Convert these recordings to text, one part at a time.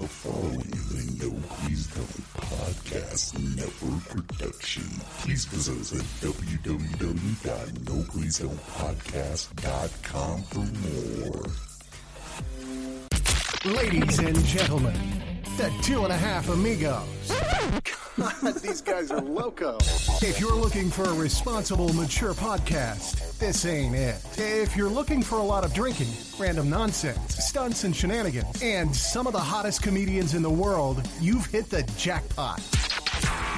The following is a No Please Don't Podcast Network production. Please visit us at www.nopleasedon'tpodcast.com for more. Ladies and gentlemen, the 2.5 Amigos. God, these guys are loco. If you're looking for a responsible, mature podcast, this ain't it. If you're looking for a lot of drinking, random nonsense, stunts and shenanigans, and some of the hottest comedians in the world, you've hit the jackpot.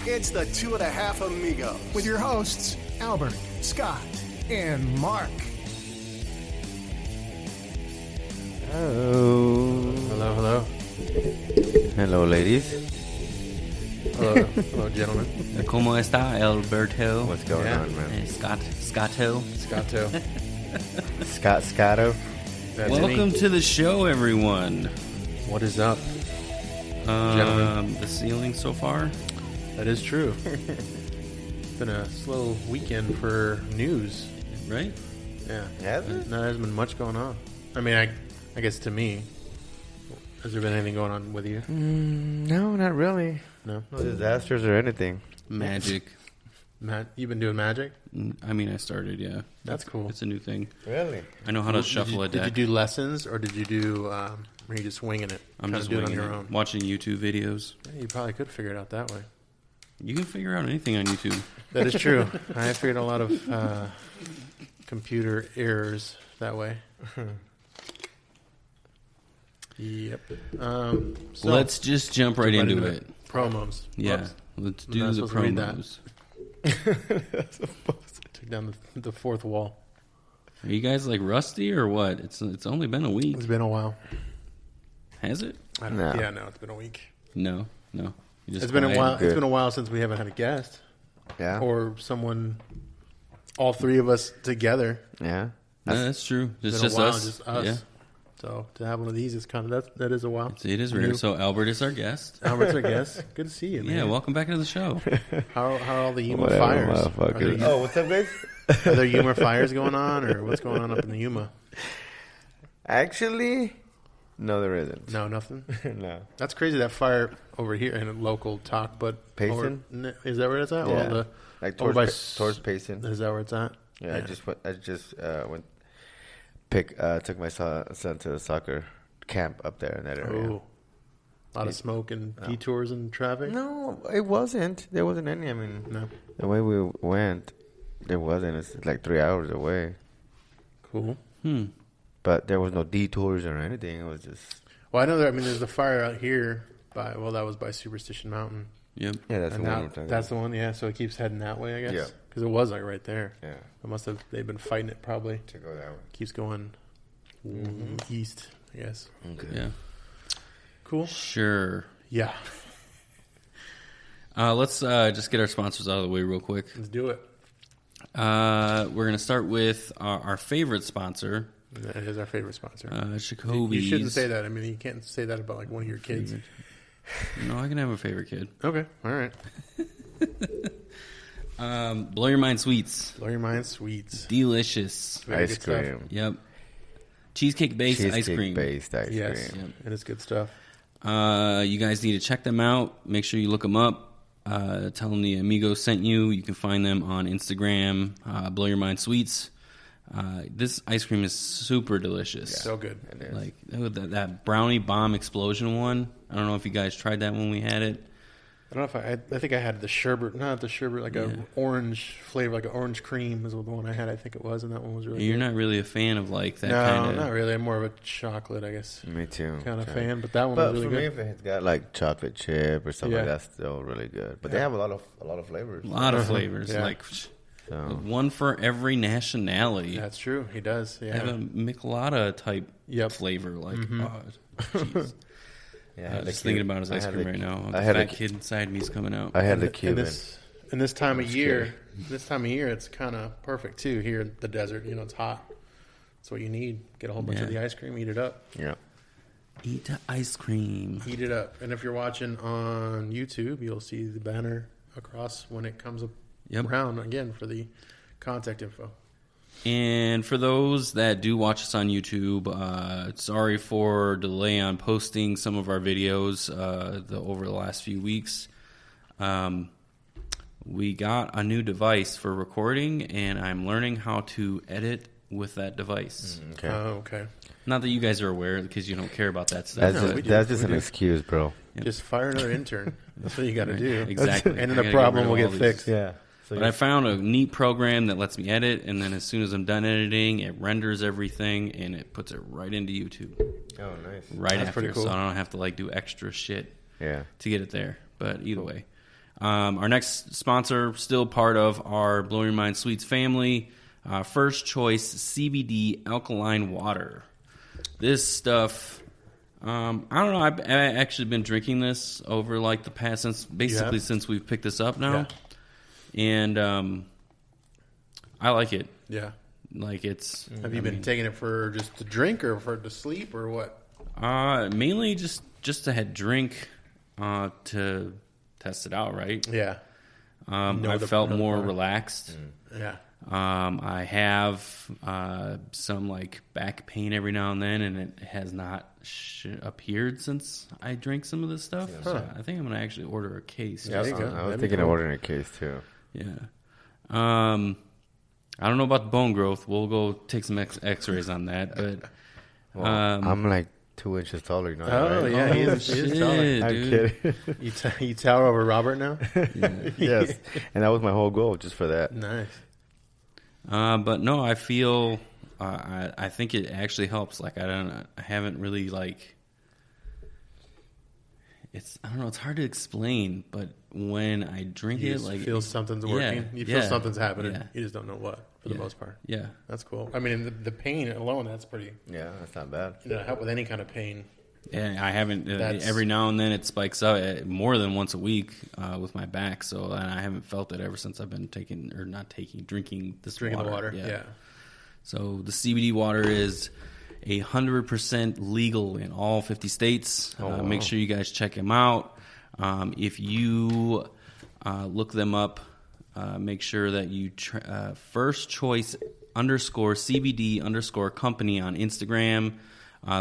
It's the 2.5 Amigo with your hosts, Albert, Scott, and Mark. Hello. Hello, hello. Hello, ladies. Hello, hello, gentlemen. ¿Cómo está, Alberto? What's going on, man? Scotto. Scotto. Scotto. That's Welcome me. to the show, everyone. What is up, gentlemen? The ceiling so far? That is true. It's been a slow weekend for news. Right? Yeah. Has it? There hasn't been much going on. I mean, I guess to me. Has there been anything going on with you? No, not really. No? No disasters or anything. Magic. Matt, you've been doing magic? I mean, I started, yeah. That's cool. It's a new thing. Really? I know how to shuffle a deck. Did you do lessons, or did you do, or are you just winging it? I'm Kinda just doing it winging on your it. own? Watching YouTube videos. Yeah, you probably could figure it out that way. You can figure out anything on YouTube. That is true. I have figured a lot of computer errors that way. Yep. So Let's just jump right into it. Promos. Yeah. Whoops. Let's I'm do not the supposed to read that. promos. Took down the fourth wall. Are you guys like rusty or what? It's only been a week. It's been a while. Has it? I don't No. Yeah, no, it's been a week. No. You just It's been a quiet. while. Good. It's been a while since we haven't had a guest Yeah. or someone. All three of us together. Yeah. No, that's true. It's It's been just a while, us. just us. Yeah. So to have one of these is kind of that is a while. It is rare. New. So Albert is our guest. Albert's our guest. Good to see you, man. Yeah, welcome back to the show. How are all the Yuma Whatever, fires? Are motherfucker. there, What's up, guys? are there Yuma fires going on, or what's going on up in the Yuma? Actually, no, there isn't. No, nothing. No. That's crazy. That fire over here in a local talk, but Payson? Is that where it's at? Yeah. Or Like over towards, by towards Payson. Is that where it's at? Yeah, I just went took my son to a soccer camp up there in that area. Oh, a lot of smoke and detours and traffic. No, it wasn't. There wasn't any. I mean, No. the way we went, there wasn't. It's like 3 hours away. Cool. But there was no detours or anything. It was just... Well, I know that. I mean, there's a fire out here by. Well, that was by Superstition Mountain. Yep. Yeah, that's And the now- one we're talking that's about. the one. Yeah. So it keeps heading that way, I guess. Yeah. Because it was like right there. Yeah, It must have. They've been fighting it probably. to go that way. Keeps going east. I guess. Okay. Yeah. Cool. Sure. Yeah. Let's just get our sponsors out of the way real quick. Let's do it. We're going to start with our favorite sponsor, That is our favorite sponsor. Jacoby's. You shouldn't say that. I mean, you can't say that about like one of your kids. No, I can have a favorite kid. Okay. All right. Blow Your Mind Sweets. Blow your mind, sweets. Delicious. Very Ice good stuff. cream. Yep. Cheesecake-based ice cream. Cheesecake-based ice Yes, cream. and it's good stuff. You guys need to check them out. Make sure you look them up. Tell them the Amigos sent you. You can find them on Instagram, Blow Your Mind Sweets. This ice cream is super delicious. So good. It is. Like that brownie bomb explosion one. I don't know if you guys tried that when we had it. I don't know if I think I had the sherbet, not the sherbet, like a orange flavor, like an orange cream is the one I had. I think it was, and that one was really. You're good. not really a fan of like that No, kind of. not really. I'm more of a chocolate, I guess, Me too. kind of Okay. fan. But that one But was for really me, good. if it's got like chocolate chip or something, Yeah. that's still really good. But they have a lot of flavors. A lot of flavors, Yeah. like So one for every nationality. That's true. He does. I have a Yeah. Michelada type Yep. flavor. Like, jeez. yeah, I'm just thinking about his ice cream right now. The I had fat a kid inside me is coming out. I had the In Cuban. this time of year, it's kind of perfect too. Here in the desert, it's hot. That's what you need. Get a whole bunch of Yeah. the ice cream, eat it up. Yeah. Eat ice cream. Eat it up. And if you're watching on YouTube, you'll see the banner across when it comes up Yep. around again for the contact info. And for those that do watch us on YouTube, sorry for delay on posting some of our videos over the last few weeks. We got a new device for recording, and I'm learning how to edit with that device. Okay. Okay. Not that you guys are aware, because you don't care about that stuff. That's just an excuse, bro. Yep. Just fire another intern. That's what you got to do. Exactly. And then I the gotta problem get will rid of get all these. fixed. Yeah. So But I found a neat program that lets me edit, and then as soon as I'm done editing, it renders everything, and it puts it right into YouTube. Oh, nice. Right That's after, pretty cool. so I don't have to do extra shit Yeah. to get it there. But either way. Our next sponsor, still part of our Blow Your Mind Sweets family, First Choice CBD Alkaline Water. This stuff, I don't know, I've actually been drinking this over the past, since we've picked this up now. Yeah. And I like it. Yeah. It's... Have you been taking it for just to drink or for to sleep or what? Mainly just to drink to test it out, right? Yeah. I felt more relaxed. Yeah. I have some back pain every now and then, and it has not appeared since I drank some of this stuff. Yeah. So I think I'm going to actually order a case. Yeah, there you go. I was thinking of ordering a case, too. Yeah. I don't know about the bone growth. We'll go take some x-rays on that, but... Well, I'm 2 inches taller, you know. Oh, right? yeah, he is taller. Shit, I'm dude. kidding. You tower over Robert now? Yes. And that was my whole goal, just for that. Nice. But no, I feel... I think it actually helps. I haven't really, I don't know, it's hard to explain, but when I drink You it, just feel something's working. You feel something's happening. Yeah. You just don't know what, for the most part. Yeah. That's cool. I mean, the pain alone, that's pretty... Yeah, that's not bad. help with any kind of pain. Yeah, I haven't. That's- Every now and then it spikes up more than once a week with my back. So, and I haven't felt it ever since I've been drinking this Drinking water. the water, yeah. So the CBD water is 100% legal in all 50 states. Wow. Make sure you guys check them out. If you look them up, make sure that you First Choice _CBD _company on Instagram.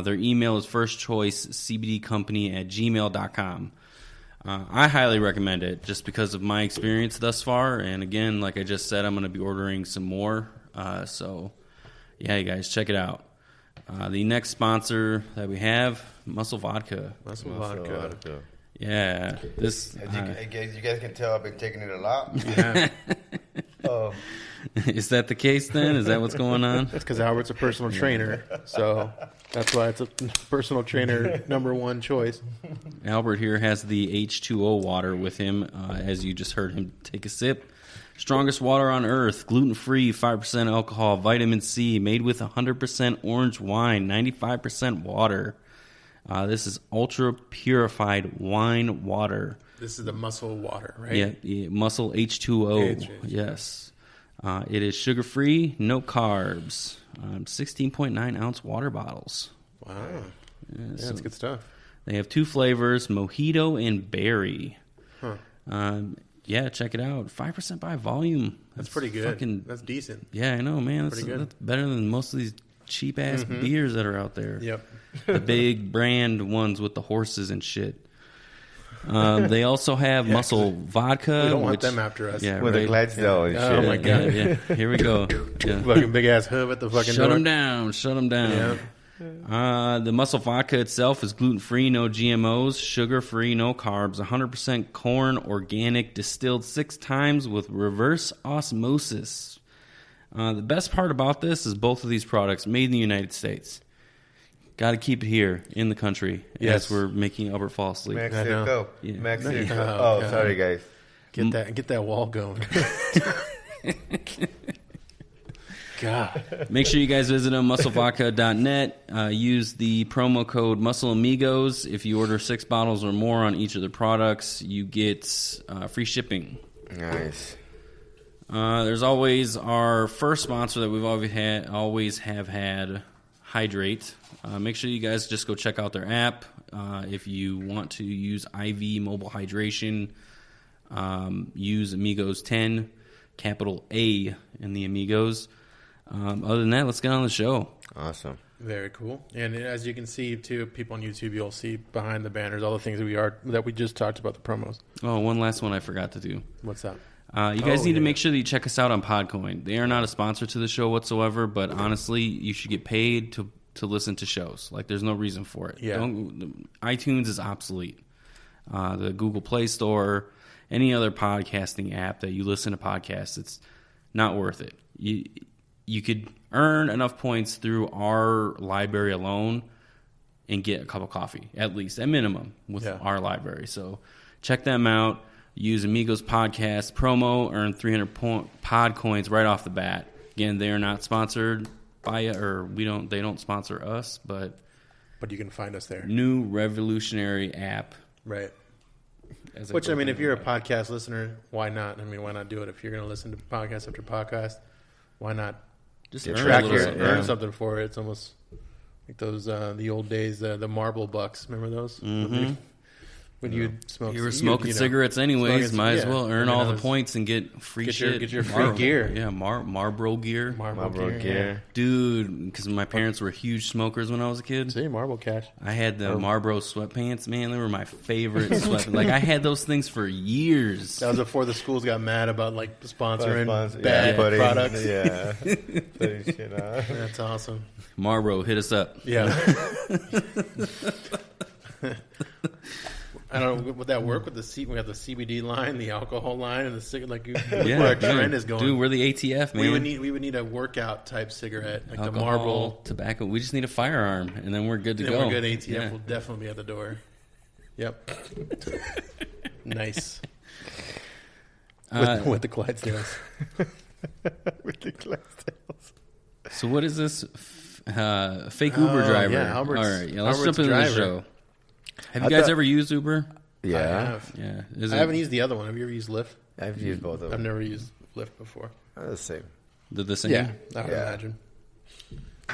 Their email is firstchoicecbdcompany@gmail.com. I highly recommend it just because of my experience thus far. And again, like I just said, I'm going to be ordering some more. So, yeah, you guys, check it out. The next sponsor that we have, Muscle Vodka. Muscle vodka. Yeah. This. You guys can tell I've been taking it a lot. Yeah. Is that the case then? Is that what's going on? That's because Albert's a personal trainer. So that's why it's a personal trainer #1 choice. Albert here has the H2O water with him, as you just heard him take a sip. Strongest water on earth, gluten-free, 5% alcohol, vitamin C, made with 100% orange wine, 95% water. This is ultra-purified wine water. This is the muscle water, right? Yeah, Muscle H2O. Yes. It is sugar-free, no carbs, 16.9-ounce water bottles. Wow. Yeah, Yeah, that's good stuff. They have 2 flavors, mojito and berry. Huh. Yeah, check it out. 5% by volume. That's pretty good. That's decent. Yeah, I know, man. That's better than most of these cheap-ass beers that are out there. Yep. The big brand ones with the horses and shit. They also have Muscle Vodka. We don't want them after us. Yeah, With right. a Clydesdale and shit. Oh, my God. Yeah. Here we go. Yeah. Fucking big ass hoof at the fucking Shut door. them down. Shut them down. Yeah. The Muscle Vodka itself is gluten-free, no GMOs, sugar-free, no carbs, 100% corn, organic, distilled 6 times with reverse osmosis. The best part about this is both of these products made in the United States. Got to keep it here in the country as we're making Albert fall asleep. Mexico. Yeah. Mexico. Oh, Oh, sorry, guys. Get that wall going. God. Make sure you guys visit them, musclevodka.net. Use the promo code MuscleAmigos. If you order 6 bottles or more on each of the products, you get free shipping. Nice. There's always our first sponsor that we've always have had, Hydrate. Make sure you guys just go check out their app. If you want to use IV mobile hydration, use Amigos 10, capital A in the Amigos. Other than that, let's get on the show. Awesome. Very cool. And as you can see, too, people on YouTube, you'll see behind the banners all the things that we just talked about, the promos. Oh, one last one I forgot to do. What's that? You guys need to make sure that you check us out on Podcoin. They are not a sponsor to the show whatsoever, but honestly, you should get paid to listen to shows. Like, there's no reason for it. Yeah. iTunes is obsolete. The Google Play Store, any other podcasting app that you listen to podcasts, it's not worth it. You could earn enough points through our library alone and get a cup of coffee, at least, at minimum, with our library. So check them out. Use Amigos Podcast promo, earn 300 pod coins right off the bat. Again, they are not sponsored by it, or they don't sponsor us, but you can find us there. New revolutionary app. Right. Which, I mean, if you're a podcast listener, why not? I mean, why not do it? If you're going to listen to podcast after podcast, why not just earn something for it? It's almost like those the old days, the marble bucks. Remember those? Mm-hmm. When you'd smoke, you were smoking cigarettes anyways. Might as well earn all the points and get free shit. Get your free gear. Yeah, Marlboro gear. Marlboro gear. Dude, because my parents were huge smokers when I was a kid. See, Marlboro cash. I had the Marlboro sweatpants, man. They were my favorite sweatpants. Like, I had those things for years. That was before the schools got mad about, like, sponsoring bad products. Yeah. Putting shit on. That's awesome. Marlboro, hit us up. Yeah. I don't know, would that work with the we got the CBD line, the alcohol line, and the cigarette? Like, where our trend is going. Dude, we're the ATF, man. We would need a workout type cigarette, like alcohol, the Marlboro tobacco. We just need a firearm, and then we're good to go. We're good. ATF will definitely be at the door. Yep. Nice. With the Clydesdales. With the Clydesdales. So what is this fake Uber driver? Yeah, all right, let's Albert's jump into the show. Have you guys ever used Uber? Yeah. I have. Yeah. I haven't used the other one. Have you ever used Lyft? I've used both of them. I've never used Lyft before. The same. They're the same? Yeah, I would imagine.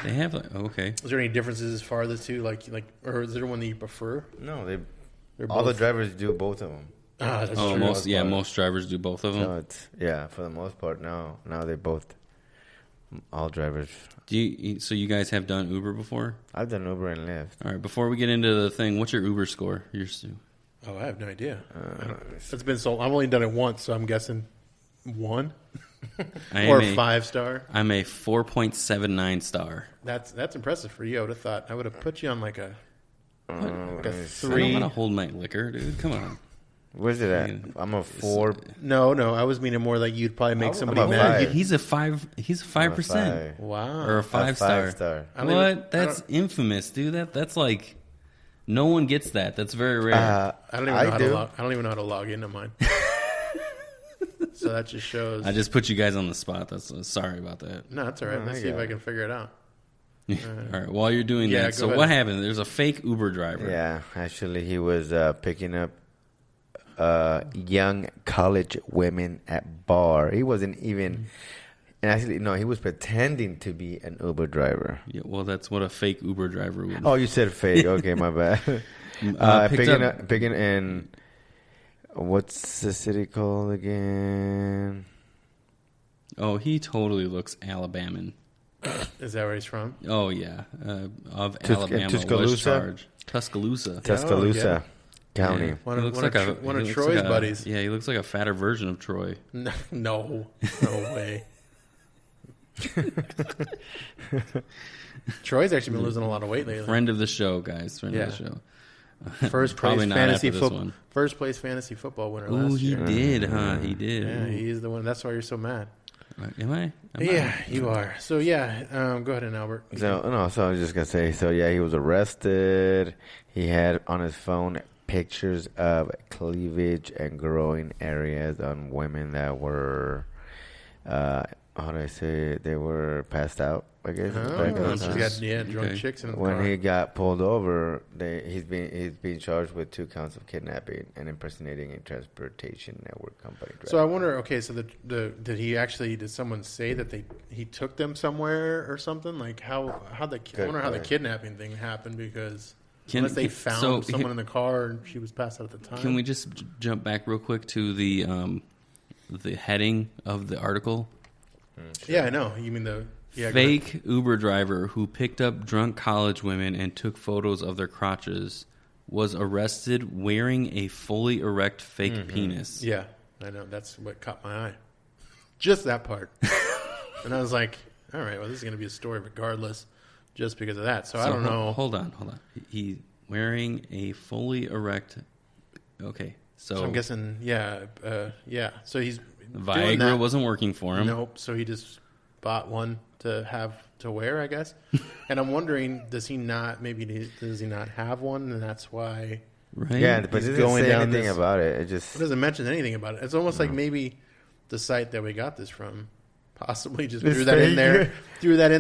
They have, okay. Is there any differences as far as the two? Like, or is there one that you prefer? No, all the drivers do both of them. Ah, that's true. Most drivers do both of them. So for the most part, now they both, all drivers. So you guys have done Uber before? I've done Uber and Lyft. All right, before we get into the thing, what's your Uber score? I have no idea. It's been so. I've only done it once, so I'm guessing 1 or 5-star. I'm a 4.79 star. That's impressive for you. I would have thought I would have put you on like a 3. I don't want to hold my liquor, dude. Come on. Where's it at? I'm a 4. No, I was meaning more like you'd probably make somebody mad. He's a 5%. Wow. Or a 5-star. What? That's infamous, dude. That's like, no one gets that. That's very rare. I don't even know how to log into mine. So that just shows. I just put you guys on the spot. Sorry about that. No, that's all right. Let's see if I can figure it out. All right. While you're doing that, so what happened? There's a fake Uber driver. Yeah, actually, he was picking up young college women at bar. He wasn't even, and actually, no, he was pretending to be an Uber driver. Yeah, well, that's what a fake Uber driver would. Oh, you said fake. Okay, my bad. Picking in, what's the city called again? Oh, he totally looks Alabaman. Is that where he's from? Oh yeah, of Alabama. Tuscaloosa. Tuscaloosa County. Yeah. One of Troy's buddies. Yeah, he looks like a fatter version of Troy. No way. Troy's actually been losing a lot of weight lately. Friend of the show, guys. Friend of the show. First place fantasy football winner last year. Ooh, he did, huh? He did. Yeah, he's the one. That's why you're so mad. Am I? You are. So, go ahead, Albert. So I was just going to say, he was arrested. He had on his phone pictures of cleavage and growing areas on women that were, they were passed out, I guess. Drunk chicks in the when car. he got pulled over, he's being charged with 2 counts of kidnapping and impersonating a transportation network company driver. So I wonder, did someone say that he took them somewhere or something? Like I wonder how the kidnapping thing happened, because unless they found someone in the car and she was passed out at the time. Can we just jump back real quick to the heading of the article? Sure. Yeah, I know. You mean the Fake Uber driver who picked up drunk college women and took photos of their crotches was arrested wearing a fully erect fake penis. Yeah, I know. That's what caught my eye. Just that part. And I was like, all right, well, this is going to be a story regardless just because of that. So I don't know. Hold on. He wearing a fully erect... Okay, so I'm guessing, yeah. So he's Viagra wasn't working for him. Nope, so he just bought one to wear, I guess. And I'm wondering, does he not have one, and that's why? Right. Yeah, but it doesn't say anything about it. It doesn't mention anything about it. It's almost like maybe the site that we got this from possibly just threw that in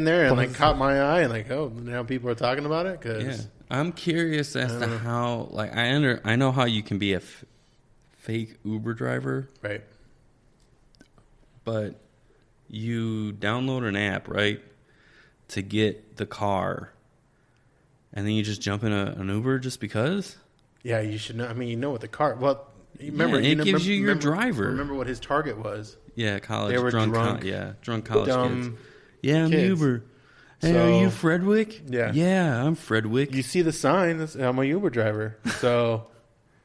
there, and like caught my eye, and like, oh, now people are talking about it. Cause I'm curious as to how. Like, I know how you can be a fake Uber driver, right? But you download an app, right, to get the car, and then you just jump in an Uber just because? Yeah, you should know. I mean, you know what the car... Well, remember... it gives you your driver. Remember what his target was. Yeah, college. They were drunk college kids. Yeah, I'm kids. Uber. Hey, are you Fredwick? Yeah. Yeah, I'm Fredwick. You see the sign, I'm a Uber driver. So...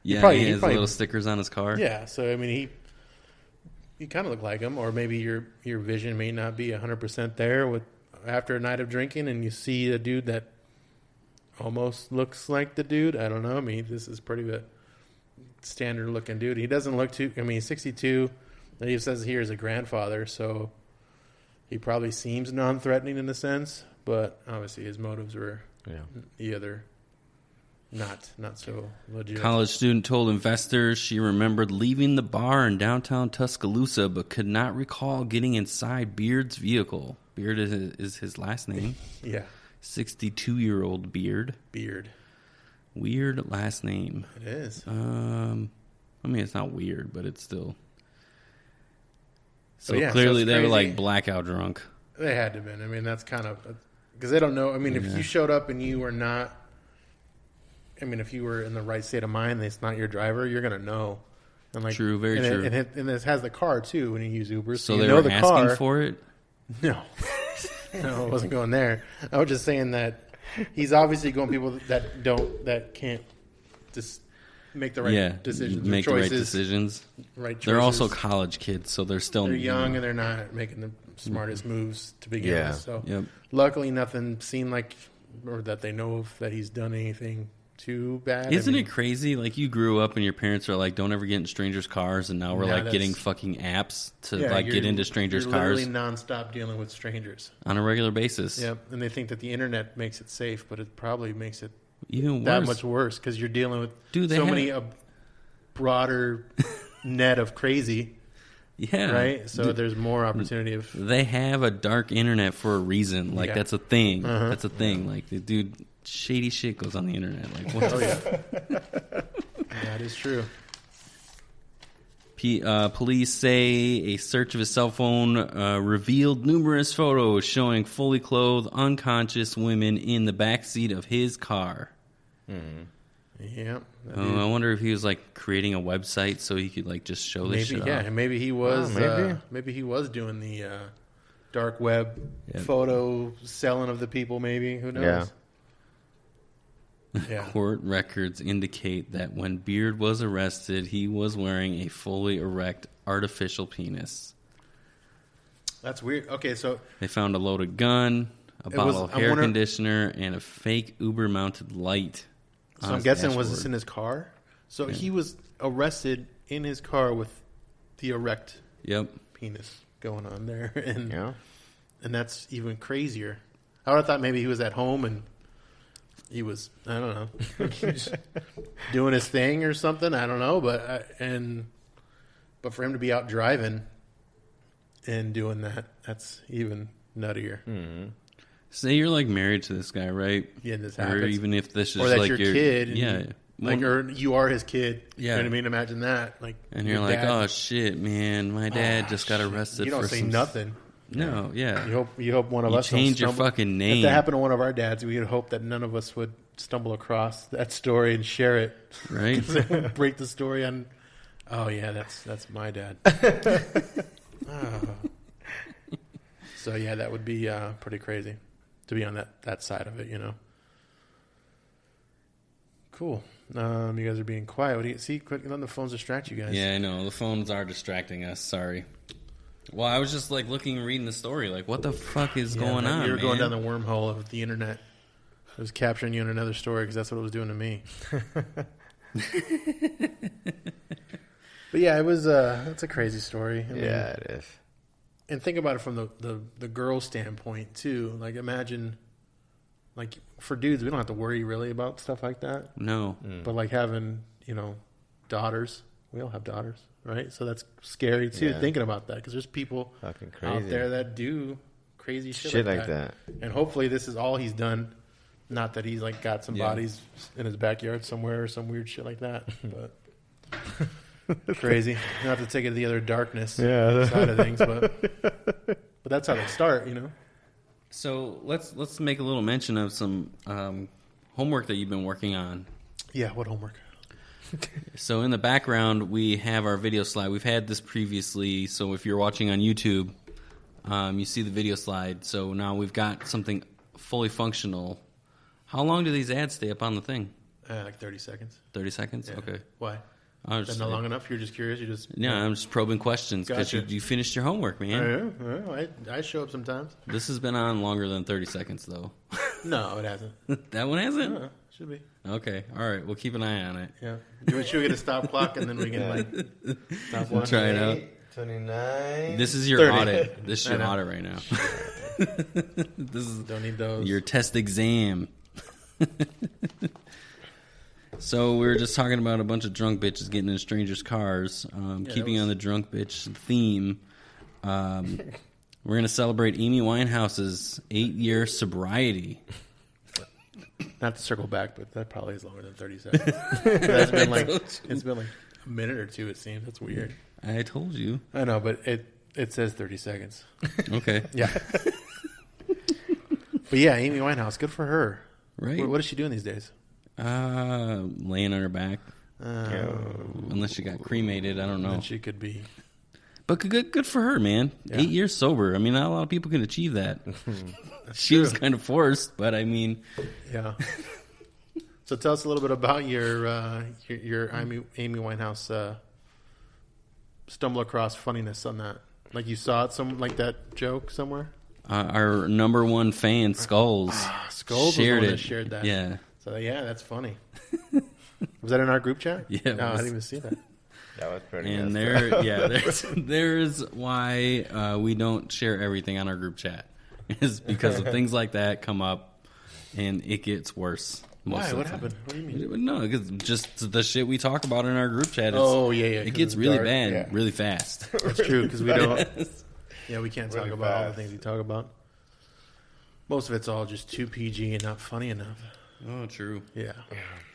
yeah, he has little stickers on his car. Yeah, so, I mean, you kind of look like him, or maybe your vision may not be 100% there after a night of drinking, and you see a dude that almost looks like the dude. I don't know. I mean, this is pretty a standard looking dude. He doesn't look too. I mean, he's 62. And he says here is a grandfather, so he probably seems non-threatening in a sense, but obviously his motives were either not so legit. College student told investors she remembered leaving the bar in downtown Tuscaloosa, but could not recall getting inside Beard's vehicle. Beard is his last name. Yeah. 62-year-old Beard. Weird last name. It is. I mean, it's not weird, but it's still... So clearly they were like blackout drunk. They had to have been. I mean, that's kind of... Because they don't know. I mean, if you showed up and you were not... I mean, if you were in the right state of mind and it's not your driver, you're going to know. And like, true, very true. And it has the car, too, when you use Uber. So they were asking for it? No. No, I wasn't going there. I was just saying that he's obviously going people that can't just make the right decisions. Make the right decisions. Right choices. They're also college kids, so they're young and they're not making the smartest moves to begin with. So luckily nothing seemed like, or that they know of, that he's done anything too bad. Isn't it crazy? Like, you grew up and your parents are like, don't ever get in strangers' cars, and now we're like getting fucking apps to get into strangers' cars. You're literally nonstop dealing with strangers on a regular basis. Yep, and they think that the internet makes it safe, but it probably makes it even worse. That much worse, because you're dealing with many a broader net of crazy. Yeah. Right? So there's more opportunity of... They have a dark internet for a reason. Like, that's a thing. That's a thing. Like, the dude... Shady shit goes on the internet. Like, what That is true. Police say a search of his cell phone revealed numerous photos showing fully clothed, unconscious women in the backseat of his car. Yeah. I wonder if he was like creating a website so he could like just show this shit off. And maybe he was. Maybe he was doing the dark web photo selling of the people. Maybe, who knows? Yeah. Court records indicate that when Beard was arrested, he was wearing a fully erect artificial penis. That's weird. Okay, so... They found a loaded gun, a bottle of hair conditioner, and a fake Uber-mounted light. So I'm guessing, was this in his car? So he was arrested in his car with the erect penis going on there. And that's even crazier. I would have thought maybe he was at home and... He was, I don't know, doing his thing or something. I don't know, but for him to be out driving and doing that, that's even nuttier. Mm-hmm. Say you're like married to this guy, right? Yeah, this happens. Or even if this is or that's like your kid, or you are his kid. Yeah, you know what I mean. Imagine that, like, and you're like, oh shit, man, my dad just got arrested. You don't say nothing. No, yeah. You hope one of us change your fucking name. If that happened to one of our dads, we would hope that none of us would stumble across that story and share it. Right. Break the story on. Oh yeah, that's my dad. So yeah, that would be pretty crazy to be on that side of it, you know. Cool. You guys are being quiet. What do you see? Quit letting the phones distract you guys. Yeah, I know. The phones are distracting us. Sorry. Well, I was just like reading the story. Like, what the fuck is going on? You're going down the wormhole of the internet. It was capturing you in another story because that's what it was doing to me. But yeah, it was. It's a crazy story. I mean, yeah, it is. And think about it from the girl standpoint too. Like, imagine, like for dudes, we don't have to worry really about stuff like that. No. But like having, daughters, we all have daughters, right? So that's scary too, thinking about that, because there's people out there that do crazy shit like that. And hopefully this is all he's done. Not that he's like got some bodies in his backyard somewhere or some weird shit like that, but crazy. Not to take it to the other darkness side of things, but that's how they start, So let's make a little mention of some homework that you've been working on. Yeah, what homework? So in the background, we have our video slide. We've had this previously, so if you're watching on YouTube, you see the video slide. So now we've got something fully functional. How long do these ads stay up on the thing? Like 30 seconds. 30 seconds? Yeah. Okay. Why? Is that not long enough? You're just curious? I'm just probing questions because you finished your homework, man. I show up sometimes. This has been on longer than 30 seconds, though. No, it hasn't. That one hasn't? No, should be. Okay. All right. We'll keep an eye on it. Yeah. Should we get a stop clock and then we can stop we'll try it out. 29. This is your 30. audit. This is your audit right now. This is don't need those. Your test exam. So we were just talking about a bunch of drunk bitches getting in strangers' cars. Keeping on the drunk bitch theme, we're going to celebrate Amy Winehouse's 8-year sobriety. Not to circle back, but that probably is longer than 30 seconds. It's been like a minute or two, it seems. That's weird. I told you. I know, but it says 30 seconds. Okay. Yeah. But yeah, Amy Winehouse, good for her. Right. What is she doing these days? Laying on her back. Unless she got cremated, I don't know. Then she could be. But good for her, man. Yeah. 8 years sober. I mean, not a lot of people can achieve that. She was kind of forced, but I mean. Yeah. So tell us a little bit about your Amy Winehouse stumble across funniness on that. Like you saw it like that joke somewhere? Our number one fan, Skulls, Skulls shared was the one it. that shared that. Yeah. So yeah, that's funny. Was that in our group chat? Yeah. No, I didn't even see that. That was pretty. And there's why we don't share everything on our group chat. Is because of things like that come up, and it gets worse. Why? What happened? What do you mean? No, because just the shit we talk about in our group chat. It gets really bad really fast. That's true because we don't. Yeah, we can't talk about all the things we talk about. Most of it's all just too PG and not funny enough. Oh, true. Yeah.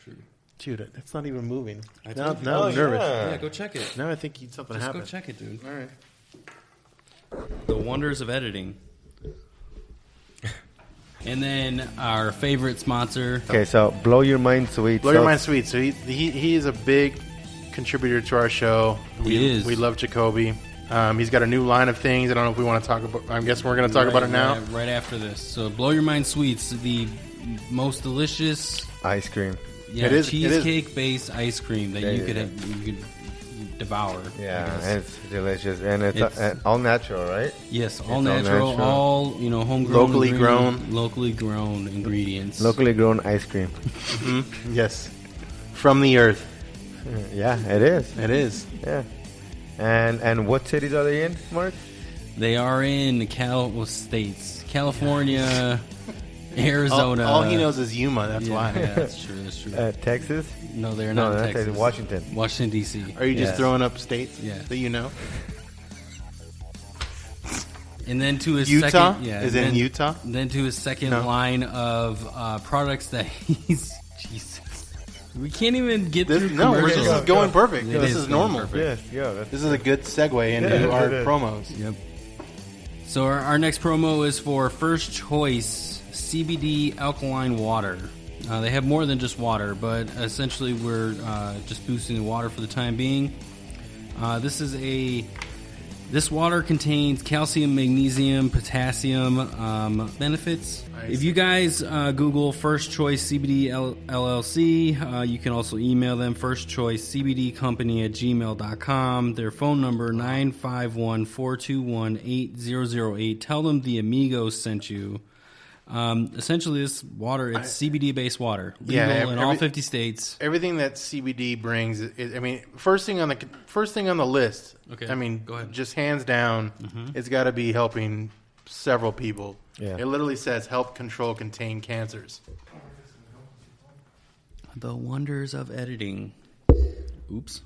True. Dude, that's not even moving. Now I'm nervous. Yeah, go check it. Now I think something happened. Go check it, dude. All right. The wonders of editing. And then our favorite sponsor. Okay, so Blow Your Mind Sweets. Blow Your Mind Sweets. So he is a big contributor to our show. He is. We love Jacoby. He's got a new line of things. I don't know if we want to talk about. I'm guessing we're going to talk about it now. Right after this. So Blow Your Mind Sweets, the most delicious ice cream. Yeah, it is cheesecake-based ice cream that you could devour. Yeah, and it's delicious, and it's all natural, right? Yes, all natural, all homegrown, locally grown ingredients, locally grown ice cream. Mm-hmm. Yes, from the earth. Yeah, it is. It is. Yeah, and what cities are they in, Mark? They are in the states, California. Arizona. All he knows is Yuma. That's why. Yeah, that's true. That's true. Texas? No, they're not in Texas. Washington. Washington, D.C. Are you just throwing up states that you know? And then to his Utah? second... Yeah, is it in Utah? Then to his second line of products that he's... Jesus. We can't even get through commercials. This is going perfect. This is normal. Yes, yeah. This is a good segue into our promos. Yep. So our next promo is for First Choice CBD alkaline water. They have more than just water, but essentially we're just boosting the water for the time being. This is a This water contains calcium, magnesium, potassium benefits. If you guys Google First Choice CBD LLC, you can also email them firstchoicecbdcompany@gmail.com. Their phone number 951-421-8008. Tell them the Amigos sent you. Essentially, this water, it's CBD-based water, legal in all 50 states. Everything that CBD brings, first thing on the list. Okay, go ahead. Just hands down, it's got to be helping several people. Yeah. It literally says help contain cancers. The wonders of editing. Oops,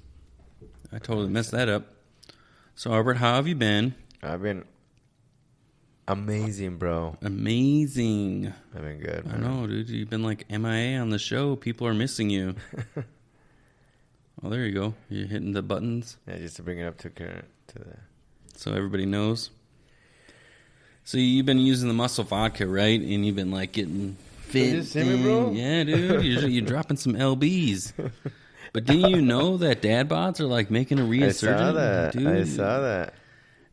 I totally messed that up. So, Albert, how have you been? I've been amazing, bro. Amazing. I've been good, man. I know, dude. You've been like MIA on the show. People are missing you. Oh, there you go. You're hitting the buttons. Yeah, just to bring it up to the... So everybody knows. So you've been using the muscle vodka, right? And you've been like getting fit. Did you see me, bro? Yeah, dude. You're dropping some LBs. But didn't you know that dad bods are like making a resurgence? I saw that. Dude, I saw that.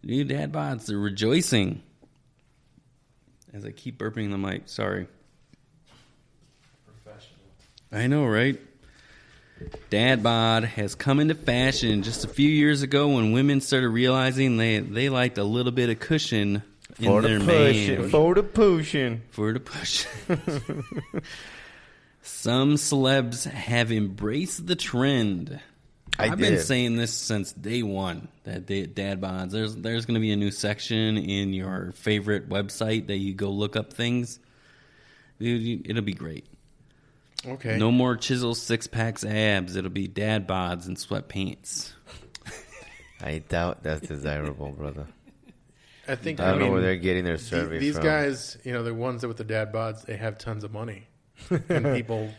Dude, dad bods are rejoicing. As I keep burping the mic. Sorry. Professional. I know, right? Dad bod has come into fashion just a few years ago when women started realizing they liked a little bit of cushion in their man. For the pushing. For the push. Some celebs have embraced the trend. I've been saying this since day one, that dad bods. There's going to be a new section in your favorite website that you go look up things. Dude, it'll be great. Okay. No more chisels, six-packs, abs. It'll be dad bods and sweatpants. I doubt that's desirable, brother. I don't know where they're getting their survey these from. guys, the ones that with the dad bods, they have tons of money. and people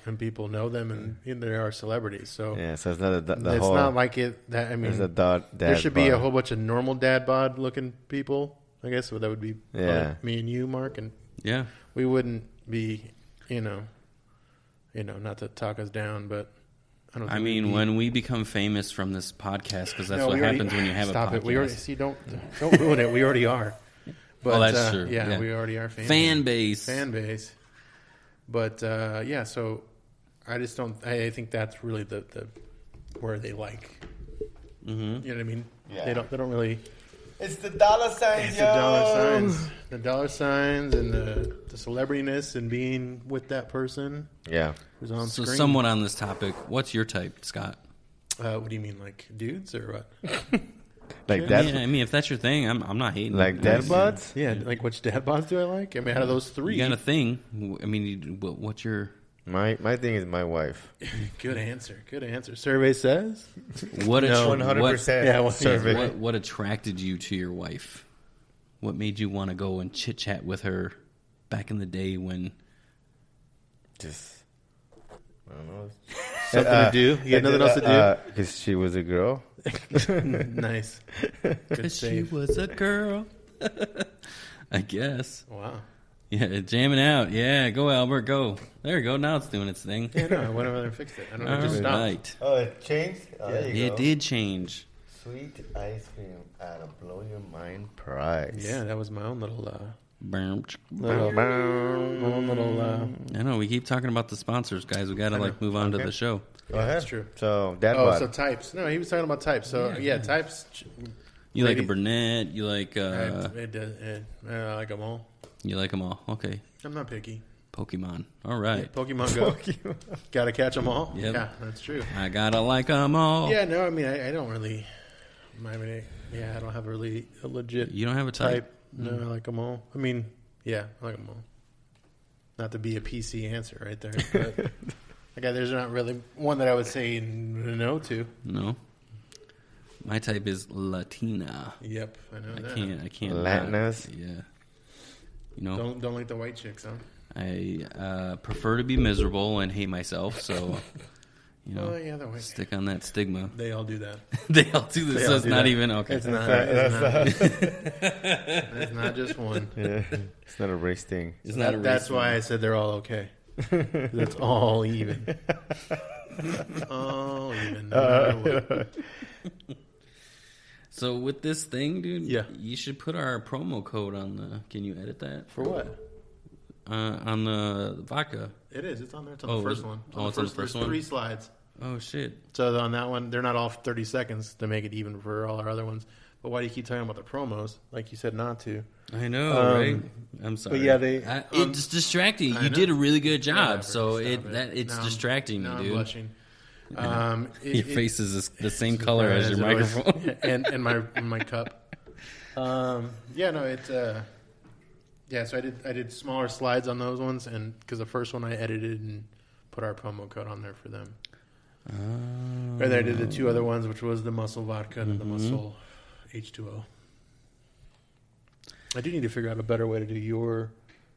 know them, and they are celebrities. So yeah, so it's not not like it. That there's a dad there should be a whole bunch of normal dad bod looking people. I guess that would be me and you, Mark, and we wouldn't be not to talk us down, but I don't. I mean, when we become famous from this podcast, because that's what happens when you have a podcast. Stop it. We already don't ruin it. We already are. But, that's true. Yeah, we already are famous. Fan base. But so I just don't. I think that's really the where they like. Mm-hmm. You know what I mean? Yeah. They don't really. It's the dollar signs, it's the dollar signs. The dollar signs and the celebrityness and being with that person. Yeah. Who's on screen. So somewhat on this topic, what's your type, Scott? What do you mean, like dudes or what? Like that? Yeah, I mean, if that's your thing, I'm not hating. Like dad bods? Yeah, like which dad bods do I like? I mean, out of those three. You got a thing. I mean, what's your... My thing is my wife. Good answer. Survey says? 100%. Yeah, survey. What attracted you to your wife? What made you want to go and chit-chat with her back in the day when... Just... I don't know. Something to do? You got nothing else to do? Because she was a girl. Nice. Because she was a girl. I guess. Wow. Yeah, jamming out. Yeah, go Albert, go. There you go. Now it's doing its thing. Yeah, no, I went over there and fixed it. I don't know. It just stopped. Right. Oh, it changed? Oh, yeah. There you go. It did change. Sweet ice cream at a blow your mind price. Yeah, that was my own little... I know, we keep talking about the sponsors, guys. We got to move on to the show. Go ahead. That's true. So, dad bod. So types. No, he was talking about types. So, types. You like a brunette. You like... I like them all. You like them all. Okay. I'm not picky. Pokemon. All right. Yeah, Pokemon Go. Gotta catch them all. Yep. Yeah, that's true. I gotta like them all. Yeah, no, I mean, I don't really... I don't have a legit... You don't have a type? No, I like them all. I mean, yeah, I like them all. Not to be a PC answer right there, but there's not really one that I would say no to. No. My type is Latina. Yep, I know that. I can't. Latinas? Yeah. Don't like the white chicks, huh? I prefer to be miserable and hate myself, so... stick on that stigma. They all do that. They all do this, so it's not even... Okay. It's not. It's not just one. Yeah. It's not a race thing. It's not a race That's thing. why I said they're all okay. It's all even. All even. No matter what. So with this thing, dude, Yeah. you should put our promo code on the. Can you edit that For what? on the vodka? It is. It's on there. It's on the first one. It's on the first there's one? 3 slides. Oh shit! So on that one, they're not all 30 seconds to make it even for all our other ones. But why do you keep talking about the promos? Like you said not to. I know, right? I'm sorry. But yeah, it's distracting. You did a really good job, so it's distracting me, dude. I'm blushing. Your face is the same color as your microphone, and my cup. So I did smaller slides on those ones, and because the first one I edited and put our promo code on there for them. And then I did the 2 other ones, which was the Muscle Vodka and the Muscle H2O. I do need to figure out a better way to do your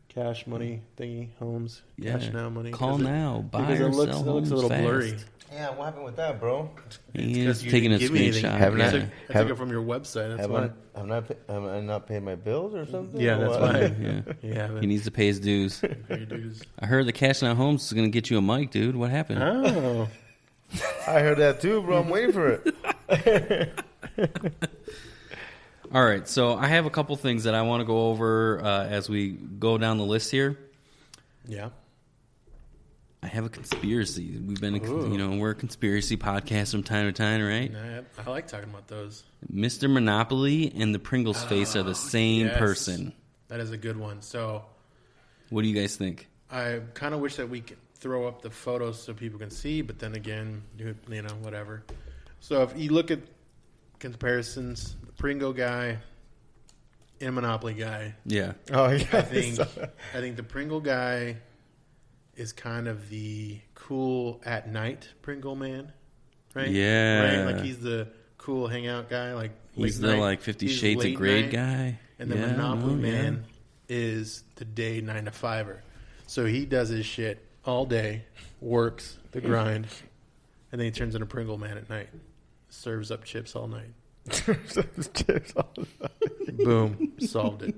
cash money thingy, Holmes. Cash now money. Call now. Buy or it sell looks a little fast. blurry. Yeah, what happened with that, bro? He's taking a screenshot. I took it from your website. That's why. Have I not paid my bills or something? Yeah, that's why. Yeah. He needs to pay his dues. I heard the Cash Now Homes is going to get you a mic, dude. What happened? Oh. I heard that too, bro. I'm waiting for it. All right, so I have a couple things that I want to go over as we go down the list here. Yeah. I have a conspiracy. We've been, we're a conspiracy podcast from time to time, right? I like talking about those. Mr. Monopoly and the Pringles face are the same person. That is a good one. So, what do you guys think? I kind of wish that we could throw up the photos so people can see, but then again, whatever. So if you look at comparisons, the Pringle guy and Monopoly guy. Yeah. Oh yeah. I think the Pringle guy is kind of the cool at night Pringle man, right? Yeah. Right? Like he's the cool hangout guy. Like he's the like 50 Shades of Grey guy. And the Monopoly man is the day 9 to 5er. So he does his shit all day, works the grind, and then he turns into Pringle man at night. Serves up chips all night. Boom. Solved it.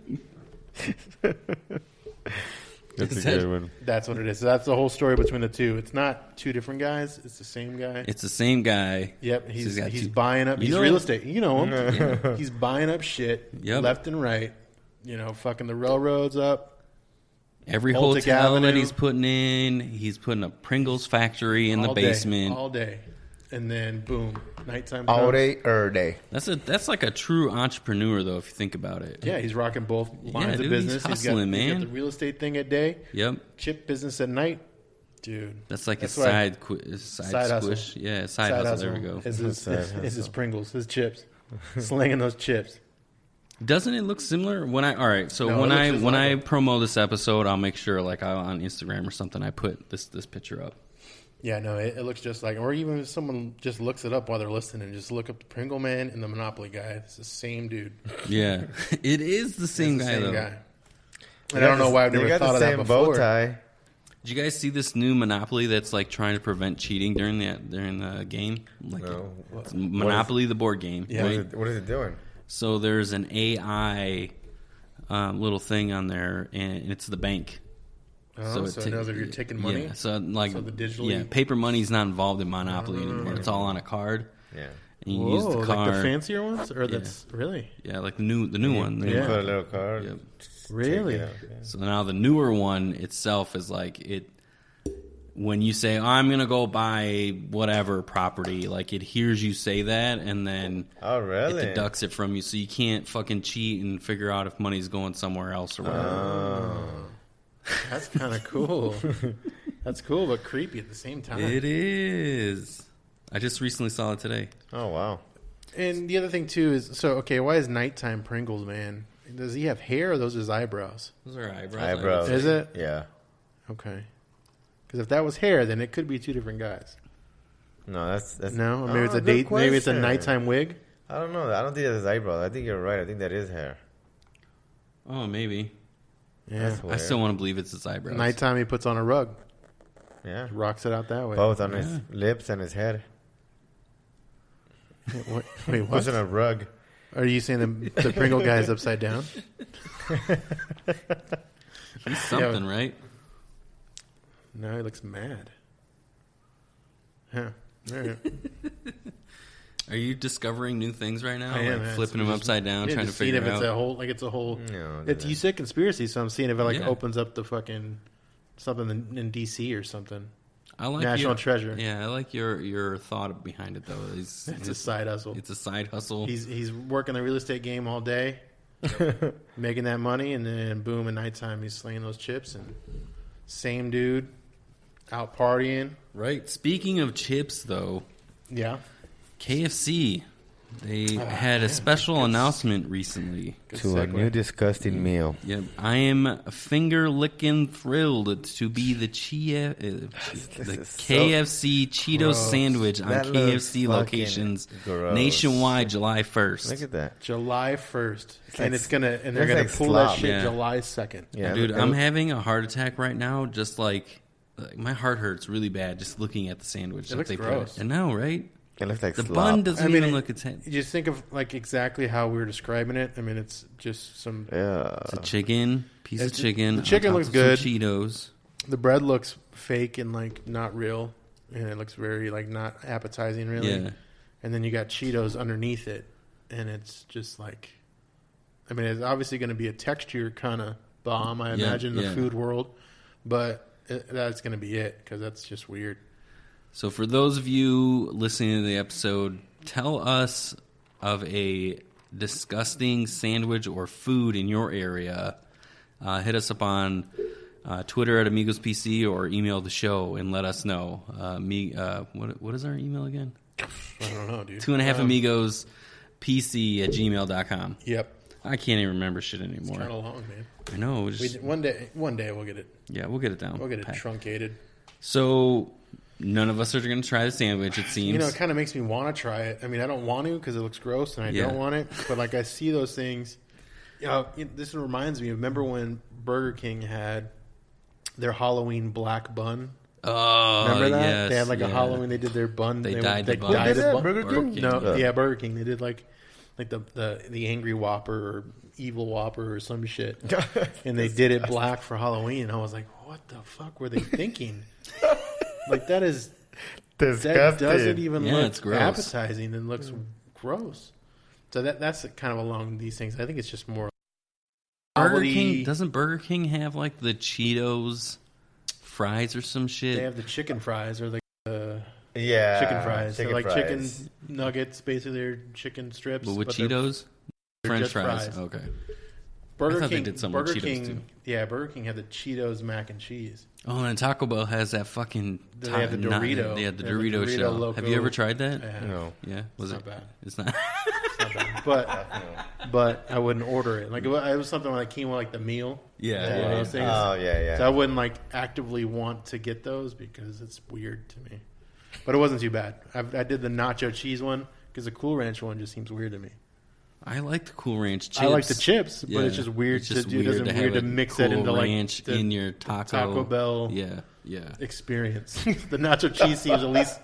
That's a good one. That's what it is. So that's the whole story between the two. It's not 2 different guys. It's the same guy. It's the same guy. Yep. He's buying up. He's real estate. You know him. Yeah. He's buying up shit left and right. Fucking the railroads up. Every Baltic hotel Avenue. that he's putting in, he's putting a Pringles factory in the basement. All day. And then, boom, nighttime comes. All day, day. That's like a true entrepreneur, though, if you think about it. Yeah, he's rocking both lines of business. He's hustling, He's man. got the real estate thing at day. Yep. Chip business at night. Dude. That's like his side hustle. squish. Yeah, side hustle. There we go. Is his Pringles, his chips. Slinging those chips. Doesn't it look similar? When I promo this episode, I'll make sure on Instagram or something I put this picture up. Yeah, no, it looks just like, or even if someone just looks it up while they're listening, just look up the Pringle man and the Monopoly guy. It's the same dude. Yeah, it is the same guy though. And I don't know why I've never thought of that before. Bow tie. Did you guys see this new Monopoly that's like trying to prevent cheating during the game? No. It's Monopoly, the board game. Yeah. Right? What is it doing? So there's an AI little thing on there, and it's the bank. So it knows if you're taking money? Yeah, so the digital... Yeah, paper money's not involved in Monopoly anymore. It's all on a card. Yeah. And you use the card. Like the fancier ones? Or that's... Really? Yeah, like the new one. You put a little card. Yep. Really? So now the newer one itself is like it... When you say, I'm going to go buy whatever property, like it hears you say that, and then it deducts it from you. So you can't fucking cheat and figure out if money's going somewhere else or whatever. Oh. That's kind of cool. That's cool, but creepy at the same time. It is. I just recently saw it today. Oh, wow. And the other thing, too, is... So, okay, why is nighttime Pringles, man? Does he have hair, or those are his eyebrows? Those are eyebrows. Eyebrows. Is it? Yeah. Okay. Because if that was hair, then it could be 2 different guys. No, that's no. Or maybe it's a date. Maybe it's a nighttime wig. I don't know. I don't think that's his eyebrows. I think you're right. I think that is hair. Oh, maybe. Yeah. I still want to believe it's his eyebrows. Nighttime, he puts on a rug. Yeah. He rocks it out that way. Both on his lips and his head. Wait, what? Puts on a rug. Are you saying the Pringle guy is upside down? He's something, right? No, he looks mad. Huh. All right. Are you discovering new things right now? I am, like flipping them upside down, trying to figure if out. It's a whole. No, You said conspiracy, so I'm seeing if it opens up the fucking something in DC or something. I like National Treasure. Yeah, I like your thought behind it though. It's a side hustle. It's a side hustle. He's working the real estate game all day, making that money, and then boom, at nighttime he's slinging those chips. And same dude, out partying. Right. Speaking of chips, though, Yeah. KFC, they had a special announcement recently. To a new disgusting meal. Yep. I am finger-licking thrilled to be the KFC Cheetos Sandwich on KFC locations nationwide July 1st. Look at that. July 1st. And they're gonna pull that shit July 2nd. Yeah, dude, I'm having a heart attack right now, just like my heart hurts really bad just looking at the sandwich. It looks gross. I know, right? It looks like the slop. bun doesn't even look Italian. You just think of like exactly how we were describing it. I mean, it's just some. Yeah. It's a piece of chicken. The chicken looks good. Cheetos. The bread looks fake and like not real, and it looks very like not appetizing really. Yeah. And then you got Cheetos underneath it, and it's just like, I mean, it's obviously going to be a texture kind of bomb, I imagine, in the food world, but that's going to be it because that's just weird. So for those of you listening to the episode, tell us of a disgusting sandwich or food in your area. Hit us up on Twitter at Amigospc or email the show and let us know. What is our email again? I don't know, dude. 2.5amigos.pc @gmail.com. Yep. I can't even remember shit anymore. It's kind of long, man. I know. One day we'll get it. Yeah, we'll get it down. We'll get it truncated. So none of us are going to try the sandwich, it seems. You know, it kind of makes me want to try it. I mean, I don't want to because it looks gross and I don't want it. But, like, I see those things. This reminds me. Remember when Burger King had their Halloween black bun? Oh, remember that? Yes, they had, like, a Halloween. They did their bun. They dyed the bun. Dyed the bun. Burger King? No, yeah, Burger King. They did, like the Angry Whopper or Evil Whopper or some shit. And they did it black for Halloween. And I was like, what the fuck were they thinking? Like, that is disgusting. That doesn't even look appetizing and looks gross. So that's kind of along these things. I think it's just more Doesn't Burger King have like the Cheetos fries or some shit? They have the chicken fries or the chicken fries. They're like chicken nuggets, basically they're chicken strips. But with Cheetos? French fries. Okay. Burger King, they did some with Cheetos too. Yeah, Burger King had the Cheetos mac and cheese. Oh, and Taco Bell has that fucking. They have the Dorito. They had the Dorito shell. Loco. Have you ever tried that? No. Yeah, it's not bad. It's not. It's not bad. But I wouldn't order it. Like it was something like came with like the meal. Yeah. Those things. Oh yeah. So I wouldn't like actively want to get those because it's weird to me. But it wasn't too bad. I did the nacho cheese one because the Cool Ranch one just seems weird to me. I like the Cool Ranch chips. I like the chips, but it's just weird to mix it into ranch like in your Taco Bell experience. The nacho cheese seems at least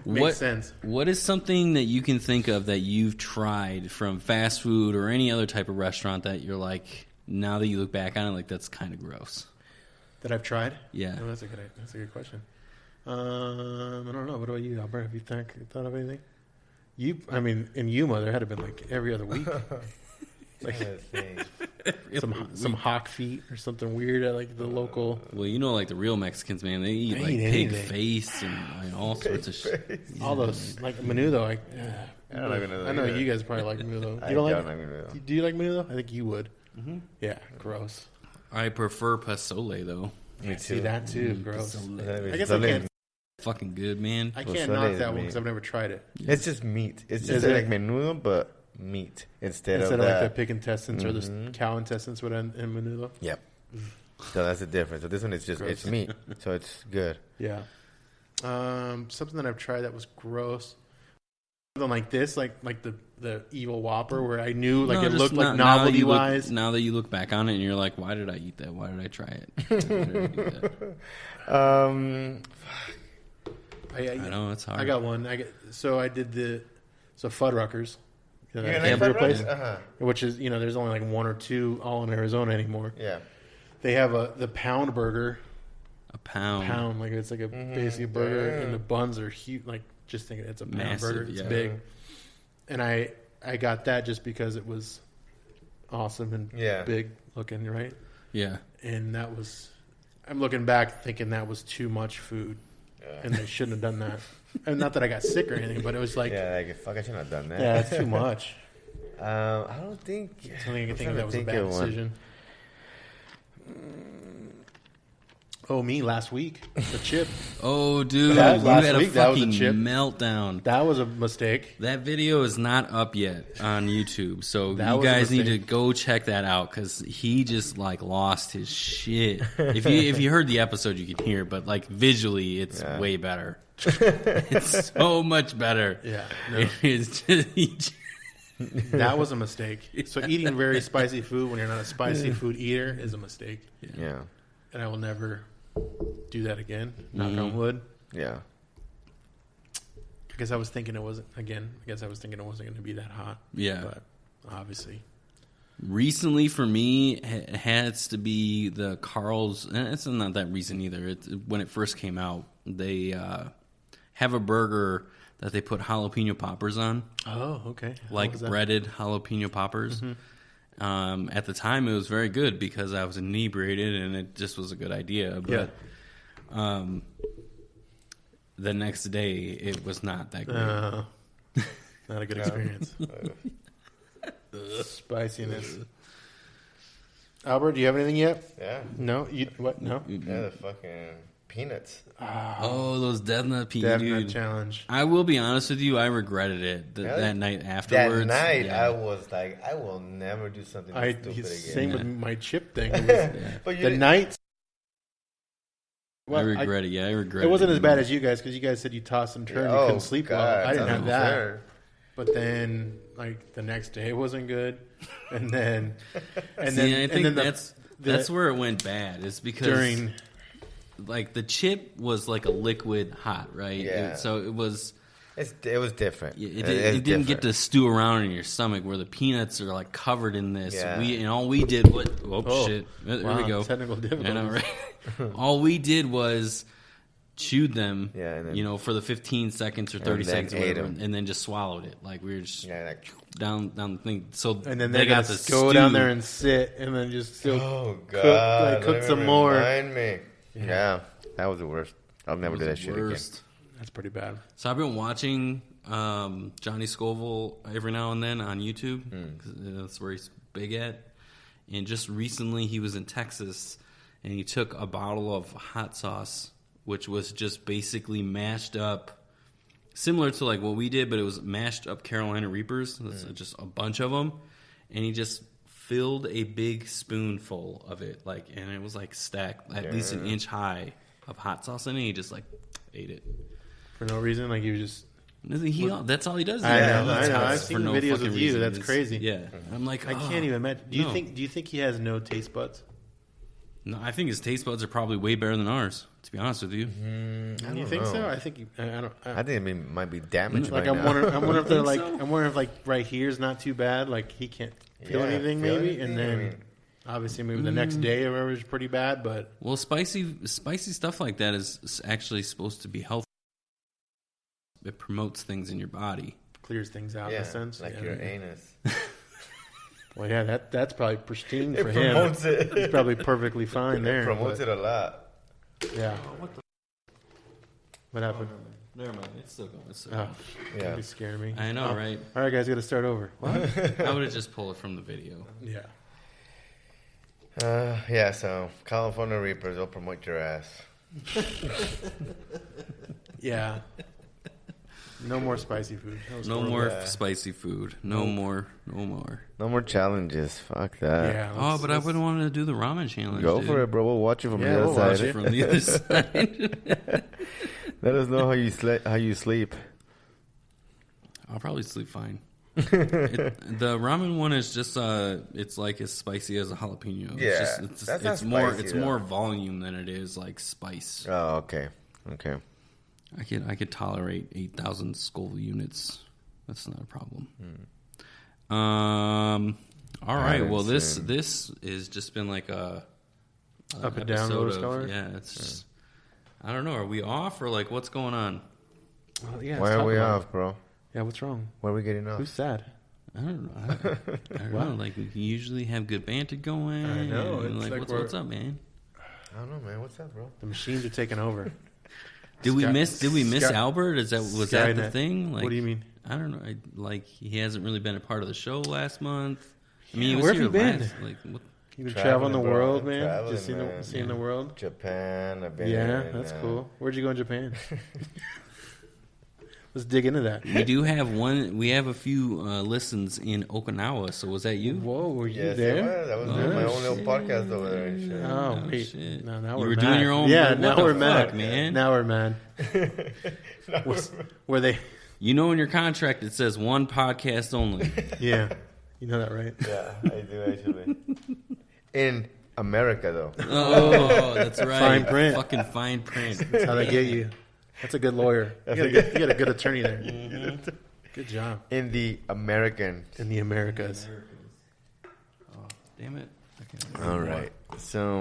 makes sense. What is something that you can think of that you've tried from fast food or any other type of restaurant that you're like, now that you look back on it, like that's kind of gross? That I've tried? Yeah. Oh, that's a good question. I don't know. What about you, Albert? Have you thought of anything? In Yuma, there had to have been like every other week. Like some hawk feet or something weird at like the local. Well, you know, like the real Mexicans, man, they eat like pig face and all sorts of shit. All those like menudo. I know you guys probably like menudo. You don't like menudo? Do you like menudo? I think you would. Mm-hmm. Yeah, gross. I prefer pozole though. Me too. See that too, gross. I guess I can't. Fucking good, man. I can't knock that one because I've never tried it. It's just meat. It's just like menudo, but meat instead of like the pig intestines or the cow intestines in menudo. Yep. So that's the difference. So this one is just it's meat, so it's good. Yeah. Something that I've tried that was gross. Something like this, like the Evil Whopper, where I knew it looked like novelty wise. Now that you look back on it, and you're like, why did I eat that? Why did I try it? Why did I do that? I know it's hard. I got one. I did Fuddruckers, hamburger place, which is there's only like one or two all in Arizona anymore. Yeah, they have the pound burger. A pound, like it's like a basically burger, and the buns are huge, like just thinking it's a pound Massive, burger. It's yeah. big. And I got that just because it was awesome and big looking, right? Yeah. And that was, I'm looking back thinking that was too much food. And they shouldn't have done that. And not that I got sick or anything, but it was like... Yeah, like, fuck, I shouldn't have done that. Yeah, it's too much. I don't think... I think that was a bad decision. Oh, me last week. The chip. Oh, dude. That, you had a week, fucking meltdown. That was a mistake. That video is not up yet on YouTube. So you guys need to go check that out because he just, like, lost his shit. If you heard the episode, you can hear it. But, like, visually, it's way better. It's so much better. Yeah. No. It is just... That was a mistake. So eating very spicy food when you're not a spicy food eater is a mistake. Yeah. And I will never do that again. Knock on wood. Yeah. I guess I was thinking it wasn't going to be that hot. Yeah. But obviously. Recently for me, it has to be the Carl's. It's not that recent either. When it first came out, they have a burger that they put jalapeno poppers on. Oh, okay. Like breaded jalapeno poppers. Mm-hmm. At the time, it was very good because I was inebriated and it just was a good idea. But the next day, it was not that great. Not a good experience. Spiciness. Albert, do you have anything yet? Yeah. No? What? No? Yeah, the fucking peanuts. Oh, those Death Nut peanuts. Death Nut challenge. I will be honest with you, I regretted it that night afterwards. That night, I was like, I will never do something stupid again. Same with my chip thing. It was, but the night. Well, I regret it. Yeah, I regret it. It wasn't as bad as you guys because you guys said you tossed and turned. You couldn't sleep well. I didn't have that. Fair. But then, like, the next day wasn't good. And then... I think that's where it went bad. It's because... Like, the chip was like a liquid hot, right? Yeah. So it was... It was different. It didn't get to stew around in your stomach where the peanuts are, like, covered in this. Yeah. And all we did was... shit. There we go. Technical difficulties. I know, right? All we did was... chewed them, for the 15 seconds or 30 seconds, or whatever, and then just swallowed it. Like we were just down the thing. So and then they got to go down there and sit, and then just still cook some more. Remind me. Yeah, that was the worst. I'll never do that shit again. That's pretty bad. So I've been watching Johnny Scoville every now and then on YouTube because that's where he's big at. And just recently, he was in Texas, and he took a bottle of hot sauce, which was just basically mashed up, similar to like what we did, but it was mashed up Carolina Reapers. That's just a bunch of them. And he just filled a big spoonful of it, and it was like stacked at least an inch high of hot sauce in it. He just like ate it. For no reason? Like you just... That's all he does. I know. I've seen the videos with you. That's crazy. Yeah. I'm like, I can't even imagine. Do you think he has no taste buds? No, I think his taste buds are probably way better than ours. To be honest with you, you think so? I think I think it might be damaged. Like I'm wondering if they're like I'm wondering if like right here is not too bad. Like he can't feel anything maybe, and then obviously maybe the next day or whatever is pretty bad. But spicy stuff like that is actually supposed to be healthy. It promotes things in your body, clears things out in a sense, like your anus. Well, yeah, that's probably pristine for him. It promotes it. He's probably perfectly fine there. It promotes it a lot. Yeah. What happened? Never mind. It's still going. Yeah. You scared me. I know, right? All right, guys, got to start over. What? I would have just pulled it from the video. Yeah. So California Reapers will promote your ass. Yeah. No more spicy food. No more spicy food. No more. No more challenges. Fuck that. Yeah. But I wouldn't want to do the ramen challenge. Go for it, bro. We'll watch it from the other side. Watch it from the other side. Let us know how you sleep. I'll probably sleep fine. The ramen one is just it's like as spicy as a jalapeno. Yeah, it's more spicy, more volume than it is like spice. Oh, okay. I could tolerate 8,000 Scoville units. That's not a problem. All right. Well, this has just been like a up and down roller coaster. Yeah, it's. I don't know. Are we off or like what's going on? Well, yeah, Why are we off, bro? Yeah, what's wrong? Why are we getting off? Who's sad? I don't know. I don't know. Like, we usually have good banter going. I know. And, It's like, like what's up, man? I don't know, man. What's up, bro? The machines are taking over. Did we miss Albert? Was that Skynet. the thing? Like, what do you mean? I don't know. He hasn't really been a part of the show last month. I mean, he was where here have you been? last. Like, what? You've been traveling the world, bro. man. Traveling, Just seeing the world. Japan. I've been. Yeah, that's cool. Where'd you go in Japan? Let's dig into that. We do have one. We have a few listens in Okinawa. So was that you? Whoa, were you Yes, there? I was doing my own little podcast over there. And shit. Oh, Oh, wait. shit. No, now You we're were mad. doing your own. Yeah, what now the we're fuck, mad, man. Now we're mad. Were they? You know, in your contract it says one podcast only. Yeah, you know that, right? Yeah, I do actually. In America, though. Oh, that's right. Fine print. Fucking fine print. That's how they get you. That's a good lawyer. You got a good attorney there. Mm-hmm. Good job. In the American. In the Americas. Oh, damn it. All right. So,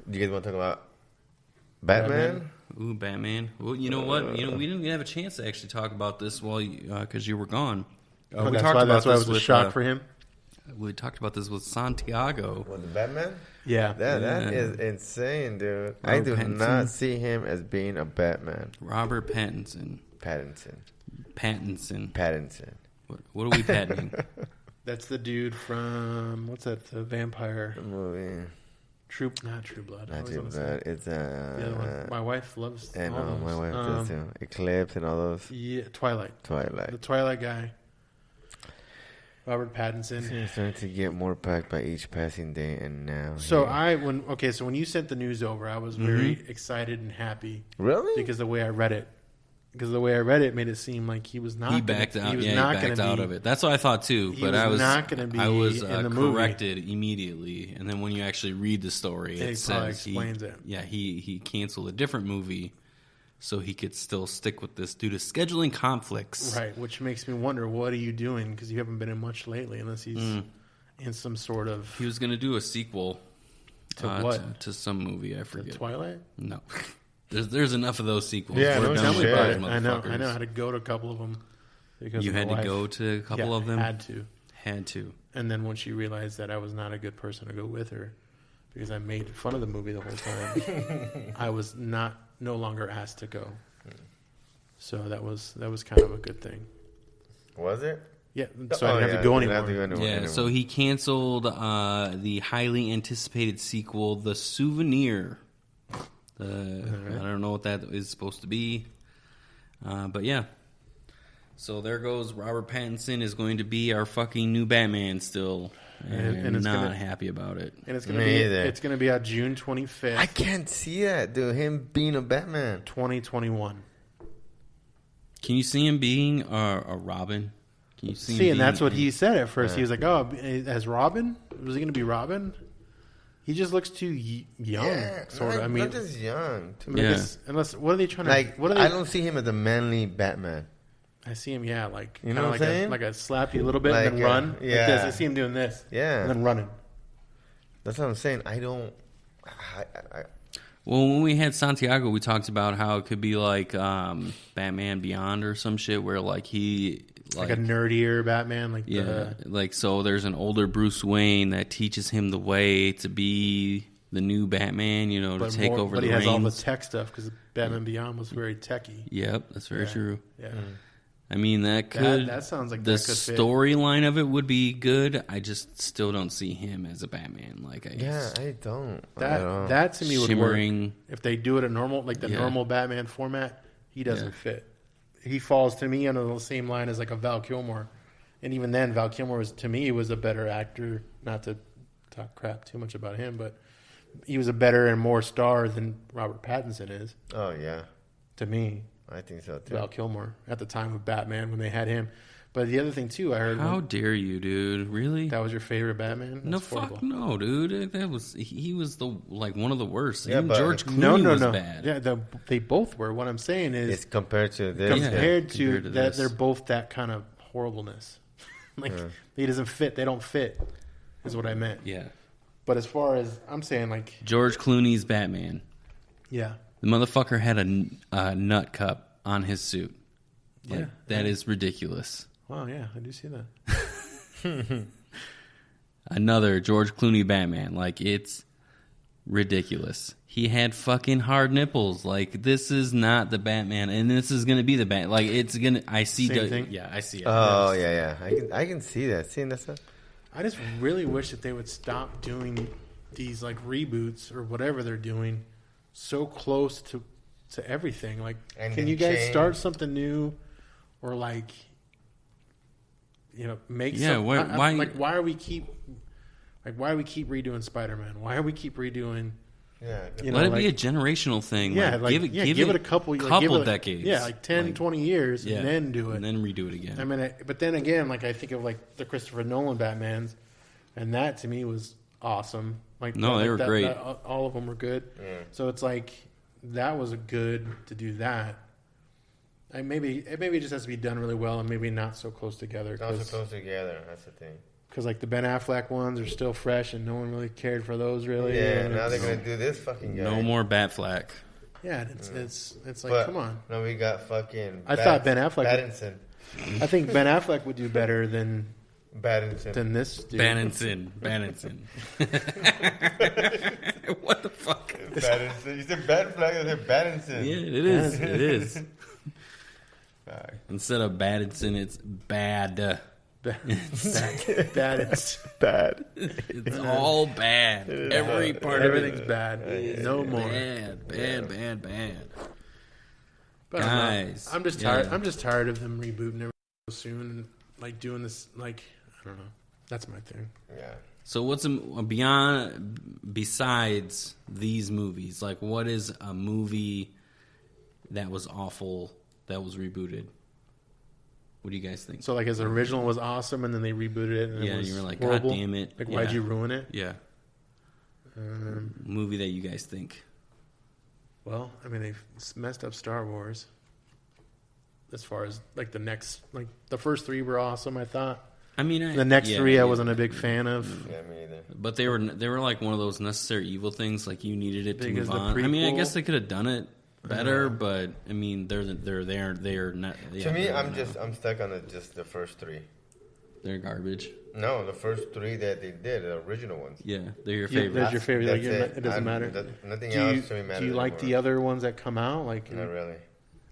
do you guys want to talk about Batman? Ooh, Batman. Well, you know what? You know, we didn't have a chance to actually talk about this while because you were gone. We that's talked why about it this was a with, shock for him. We talked about this with Santiago. Was it Batman? Yeah. That is insane, dude. I do Pattinson. not see him as being a Batman. Robert Pattinson. Pattinson. What are we patenting? That's the dude from what's that? The vampire Movie. not True Blood. Not I always too wanna say bad. It's the other one. My wife loves. and all those. my wife does too. Eclipse and all those. Yeah, Twilight. The Twilight guy. Robert Pattinson. He's starting to get more packed by each passing day, and now. So when you sent the news over, I was very excited and happy. Really? Because the way I read it. Because the way I read it made it seem like he was not. He backed out. He He backed out of it. That's what I thought too. But I was not going to be. I was in the movie. corrected immediately, and then when you actually read the story, it says explains it. Yeah, he canceled a different movie so he could still stick with this due to scheduling conflicts. Right, which makes me wonder, what are you doing? Because you haven't been in much lately, unless he's in some sort of. He was going to do a sequel to what? To some movie. I forget. The Twilight? No. There's enough of those sequels. Yeah, We're no done with shit. those I know. motherfuckers. I had to go to a couple of them. Because You of my had to wife. go to a couple of them? Had to. And then when she realized that I was not a good person to go with her, because I made fun of the movie the whole time, I was no longer asked to go. So that was kind of a good thing. Was it? Yeah, so I didn't have to go anymore. Yeah, so he canceled the highly anticipated sequel, The Souvenir. I don't know what that is supposed to be. But yeah. So there goes Robert Pattinson is going to be our fucking new Batman still. And it's not happy about it. And it's gonna be out June 25th. I can't see that, dude. Him being a Batman. 2021. Can you see him being a Robin? Can you see him and that's what being- he said at first. He was like, "Oh, as Robin? Was he going to be Robin?" He just looks too young, sort of. I mean, not just young. To Yeah. unless what are they trying to Like, What are they? I don't see him as a manly Batman. I see him, like You know what I'm saying? like a slap you a little bit Like and then run. yeah. Like this. I see him doing this. Yeah. and then running. That's what I'm saying. I don't. Well, when we had Santiago, we talked about how it could be like Batman Beyond or some shit where like he... Like a nerdier Batman. So there's an older Bruce Wayne that teaches him the way to be the new Batman, to take over the reins. But he has all the tech stuff because Batman Beyond was very techy. Yep, that's very true. Yeah. I mean, that sounds like the that could fit. storyline of it would be good. I just still don't see him as a Batman. I don't. That to me would shimmering. work. If they do it a normal, normal Batman format, he doesn't fit. He falls to me under the same line as like a Val Kilmer, and even then, Val Kilmer was a better actor. Not to talk crap too much about him, but he was a better and more star than Robert Pattinson is. Oh yeah, to me. I think so too. Val Kilmer at the time of Batman when they had him. But the other thing too, I heard. How dare you, dude? Really? That was your favorite Batman? That's fuck no, dude. He was one of the worst. Yeah, Even but George Clooney was no. bad. Yeah, they both were. What I'm saying is, it's compared to this. Compared to that, this. they're both that kind of horribleness. He doesn't fit. They don't fit. Is what I meant. Yeah. But as far as I'm saying, George Clooney's Batman. Yeah. The motherfucker had a nut cup on his suit. Like, Yeah. That is ridiculous. Wow, yeah, I do see that. Another George Clooney Batman. Like, it's ridiculous. He had fucking hard nipples. Like, this is not the Batman, and this is gonna be the Bat. Like, it's gonna. I see. Same thing? Yeah, I see it. Oh yeah. I can see that. Seeing that stuff. I just really wish that they would stop doing these like reboots or whatever they're doing so close to everything. Like, And can then you guys change. start something new, or like, make Yeah, some, why- why are we keep redoing Spider-Man? Why are we keep redoing? Yeah. Let it be a generational thing. Yeah, like, give it a couple decades. Yeah, like 10, 20 years, Yeah. and then do it. and then redo it again. I mean, but then again, like I think of like the Christopher Nolan Batmans, and that to me was awesome. Like No, they were great. All of them were good. Yeah. So it's like that was good to do that. Maybe it just has to be done really well, and maybe not so close together. Not so close together. That's the thing. Because like the Ben Affleck ones are still fresh, and no one really cared for those really. Yeah. And Now they're gonna do this fucking guy. No more Batflack. Yeah, it's like But, come on. No, we got fucking. I thought Ben Affleck. Pattinson. I think Ben Affleck would do better than this dude. Banninson. What the fuck? Pattinson. You said Batfleck. I said Pattinson. Yeah, it is. It is. Fuck. Instead of Battinson, it's bad. Bad. It's Bad. It's all bad. Every part everything's of it. bad. No more. Bad. But Guys, I'm just tired. I'm just tired of them rebooting everything so soon and like doing this. Like I don't know. That's my thing. Yeah. So what's besides these movies? Like, what is a movie that was awful that was rebooted? What do you guys think? So like his original was awesome, and then they rebooted it, and Yeah, it was you were like, horrible. God damn it! Like, Yeah. why'd you ruin it? Yeah. Movie that you guys think? Well, I mean, they've messed up Star Wars. As far as like the next, like the first three were awesome, I thought. I mean, The next three, I wasn't a big fan of. Yeah, me either. But they were like one of those necessary evil things. Like you needed it to Because move the on. I mean, I prequel- guess they could have done it better, but I mean, they're not. Yeah, To me, they're I'm stuck on just the first three. they're garbage. No, the first three that they did, the original ones. Yeah, they're your Yeah, favorite. that's your favorite. Like, That's it doesn't matter. Nothing Do else to me you, matters do you like anymore. the other ones that come out? Like, Not really.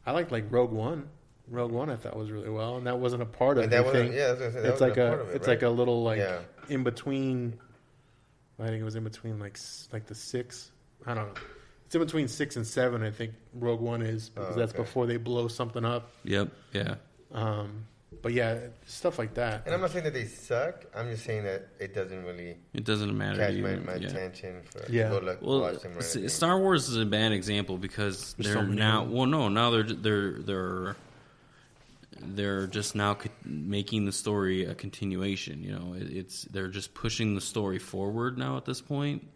I liked like Rogue One. Rogue One, I thought was really well, and that wasn't a part of And that anything. wasn't. Yeah, I was gonna say, that It's wasn't like a part of it, it's right? like a little like Yeah. in between. I think it was in between like the 6. I don't know. It's in between 6 and 7. I think Rogue One is because that's okay. before they blow something up. Yep. Yeah. But yeah, stuff like that. And I'm not saying that they suck. I'm just saying that it doesn't really It doesn't matter catch to you. my yeah. attention for Yeah. to go look, Well, watch them or anything. Star Wars is a bad example because There's they're so many now. of them. Well, no, now they're just now making the story a continuation. You know, they're just pushing the story forward now at this point.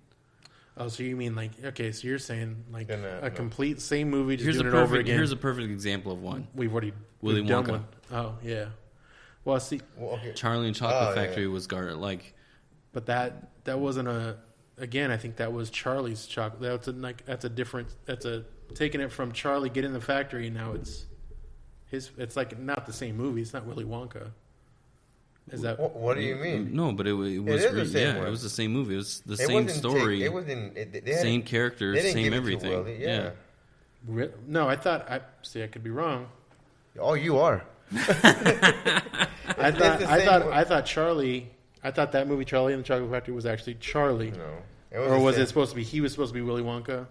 Oh, so you mean like okay? So you're saying like Gonna- a complete same movie, just Here's doing a it over perfect. again? Here's a perfect example of one. We've already Willy we've done Wonka. one. Oh yeah. Well, see, Well, okay. Charlie and Chocolate Oh, yeah. Factory was like. but that wasn't a. Again, I think that was Charlie's chocolate. That's a different. That's a taking it from Charlie getting the factory. And now it's his. It's like not the same movie. It's not Willy Wonka. Is that What do you mean? No, but it was is the same one. it was the same movie. It was the It same wasn't story, It wasn't. They had same it- characters, they didn't same give it to everything. Willy, yeah. No? I thought. I could be wrong. Oh, you are. I the same one. thought Charlie. I thought that movie Charlie and the Chocolate Factory was actually Charlie. No. Or the was same. it supposed to be? He was supposed to be Willy Wonka.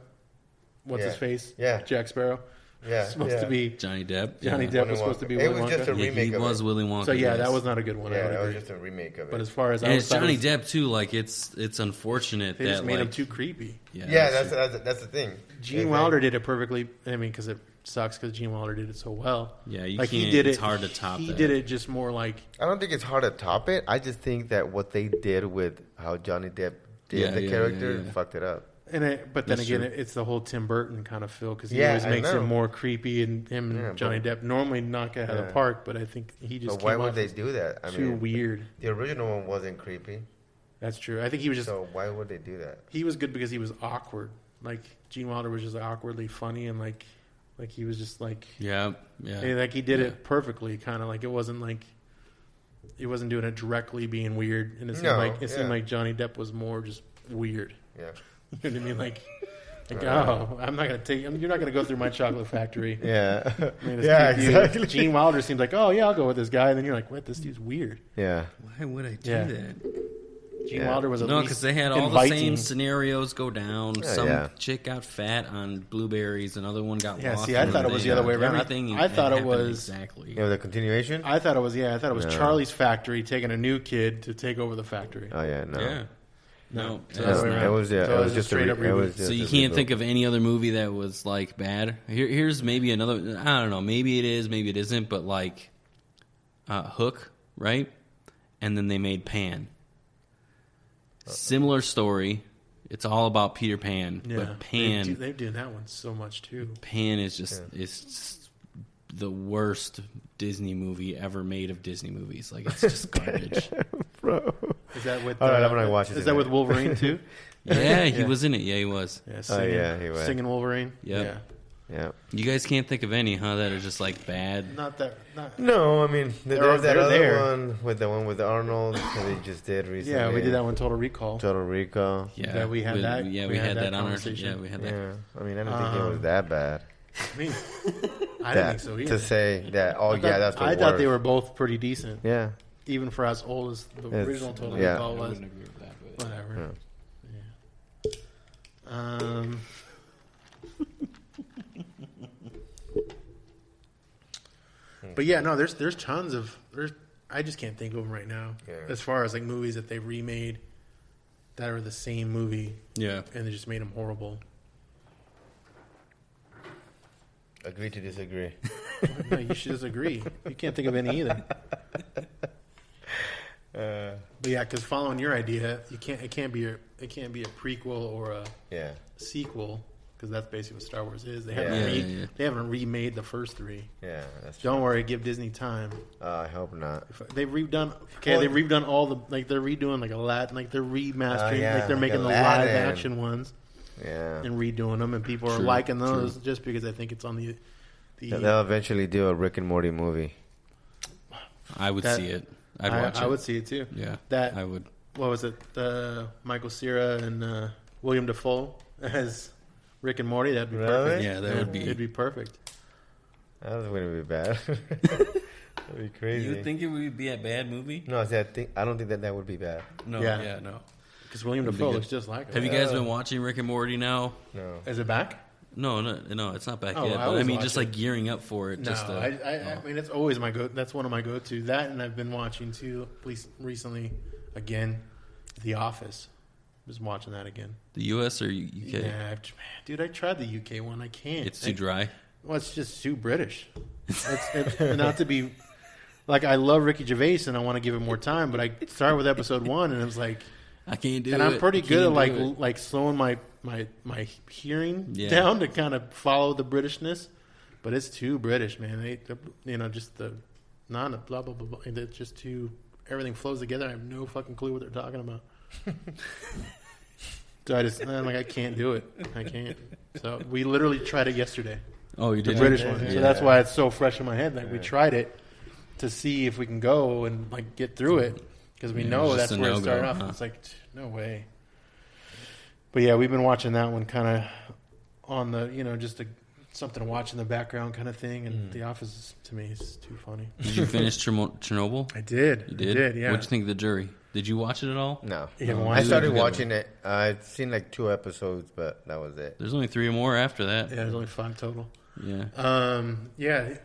What's Yeah. his face? Yeah. Jack Sparrow. Yeah. Supposed yeah. to be Johnny Depp. Johnny yeah. Depp was supposed to be It Willy was Wonka. just a Yeah, remake he of was it. Willy Wonka. So yeah, yes. that was not a good one. I Yeah, would that was agree. just a remake of it. But as far as And I it's was, Johnny Depp too. Like it's unfortunate they that just made him like, too creepy. yeah, that's the thing. Gene Wilder did it perfectly. I mean, because it sucks because Gene Wilder did it so well. Yeah, you like he can't- did it's it. hard to top He that. did it just more like I don't think it's hard to top it. I just think that what they did with how Johnny Depp did Yeah, the yeah, character yeah, yeah. fucked it up. but then That's again, true. it's the whole Tim Burton kind of feel because he Yeah, always I makes know. him more creepy, and him and Yeah, Johnny but- Depp normally knock it out of the Yeah. park. But I think he just But why came would off they as do that? I too mean, weird. the original one wasn't creepy, That's true. I think he was just so why would they do that? he was good because he was awkward. Like Gene Wilder was just like, awkwardly funny and like he was just like like he did it perfectly, kind of like it wasn't like he wasn't doing it directly being weird, and it seemed like Johnny Depp was more just weird. Yeah, you know what I mean? Like I'm not gonna take. You're not gonna go through my chocolate factory. Yeah, exactly. Gene Wilder seems like, oh yeah, I'll go with this guy, and then you're like, what? This dude's weird. Yeah. Why would I do that? Gene Wilder was because they had all the same scenarios go down. Some chick got fat on blueberries, another one got lost. See, I thought it was the other way around. I thought it was exactly. The continuation. I thought it was Charlie's factory taking a new kid to take over the factory. Oh yeah, no. Yeah. No, it was just straight up. So you can't think of any other movie that was like bad. Here's maybe another. I don't know. Maybe it is. Maybe it isn't. But like Hook, right? And then they made Pan. Similar story. It's all about Peter Pan. Yeah. But Pan, they do that one so much too. Pan is just it's the worst Disney movie ever made of Disney movies. Like it's just garbage, bro. Is that with? I'm gonna watch it. Is that with Wolverine too? Yeah, he was in it. Yeah, he was. Yeah, he was singing Wolverine. Yep. Yeah. You guys can't think of any, huh? That are just like bad. No, I mean there's that other one with Arnold that they just did recently. Yeah, we did that one. Total Recall. Yeah, we had that. Yeah, we had that on our. Yeah, we had that. Yeah, I mean I don't think it was that bad. I mean, I didn't think so either. To say that, that's the worst. I thought they were both pretty decent. Yeah. Even for as old as the original Total Recall was. I wouldn't agree with that, but whatever. Yeah. But yeah, no, there's tons of I just can't think of them right now. Yeah. As far as like movies that they remade that are the same movie. Yeah. And they just made them horrible. Agree to disagree. No, you should disagree. You can't think of any either. But yeah, because following your idea, it can't be a prequel or a sequel, because that's basically what Star Wars is. They haven't remade the first three. Yeah, that's true. Don't worry, give Disney time. I hope not. They've redone all the they're redoing like Aladdin, like they're remastering, like they're making the live action ones. Yeah, and redoing them, and people are liking those just because I think it's on the. They'll eventually do a Rick and Morty movie. I would see it. I'd watch it. I would see it too. Yeah, I would. What was it? Michael Cera and William Dafoe as Rick and Morty. That'd be perfect. Yeah, would be. It'd be perfect. That wouldn't be bad. That'd be crazy. You think it would be a bad movie? No, I don't think that would be bad. No, no. Because William Dafoe looks just like him. Have you guys been watching Rick and Morty now? No. Is it back? No, it's not back yet. But I mean, just like gearing up for it. I mean, it's always my go. That's one of my go-to. That, and I've been watching too, at least recently, again, The Office. Just watching that again. The U.S. or UK? Yeah, dude, I tried the UK one. I can't. It's too dry. Well, it's just too British. It's not to be like, I love Ricky Gervais and I want to give him more time, but I started with episode 1 and it was like, I can't do it. And I'm pretty good at like slowing my hearing down to kind of follow the Britishness, but it's too British, man. Just the blah blah blah blah. It's just too, everything flows together. I have no fucking clue what they're talking about. So I can't do it. I can't. So we literally tried it yesterday. Oh, you did? The British one. So that's why it's so fresh in my head. Like we tried it to see if we can go and like get through it. Because we know that's where it started off. It's like, no way. But yeah, we've been watching that one kind of on the, just something to watch in the background kind of thing. And The Office, to me, is too funny. Did you finish Chernobyl? I did. You did? I did, yeah. What'd you think of The Jury? Did you watch it at all? No. I started watching it. I've seen like 2 episodes, but that was it. There's only 3 more after that. Yeah, there's only 5 total. Yeah. Yeah.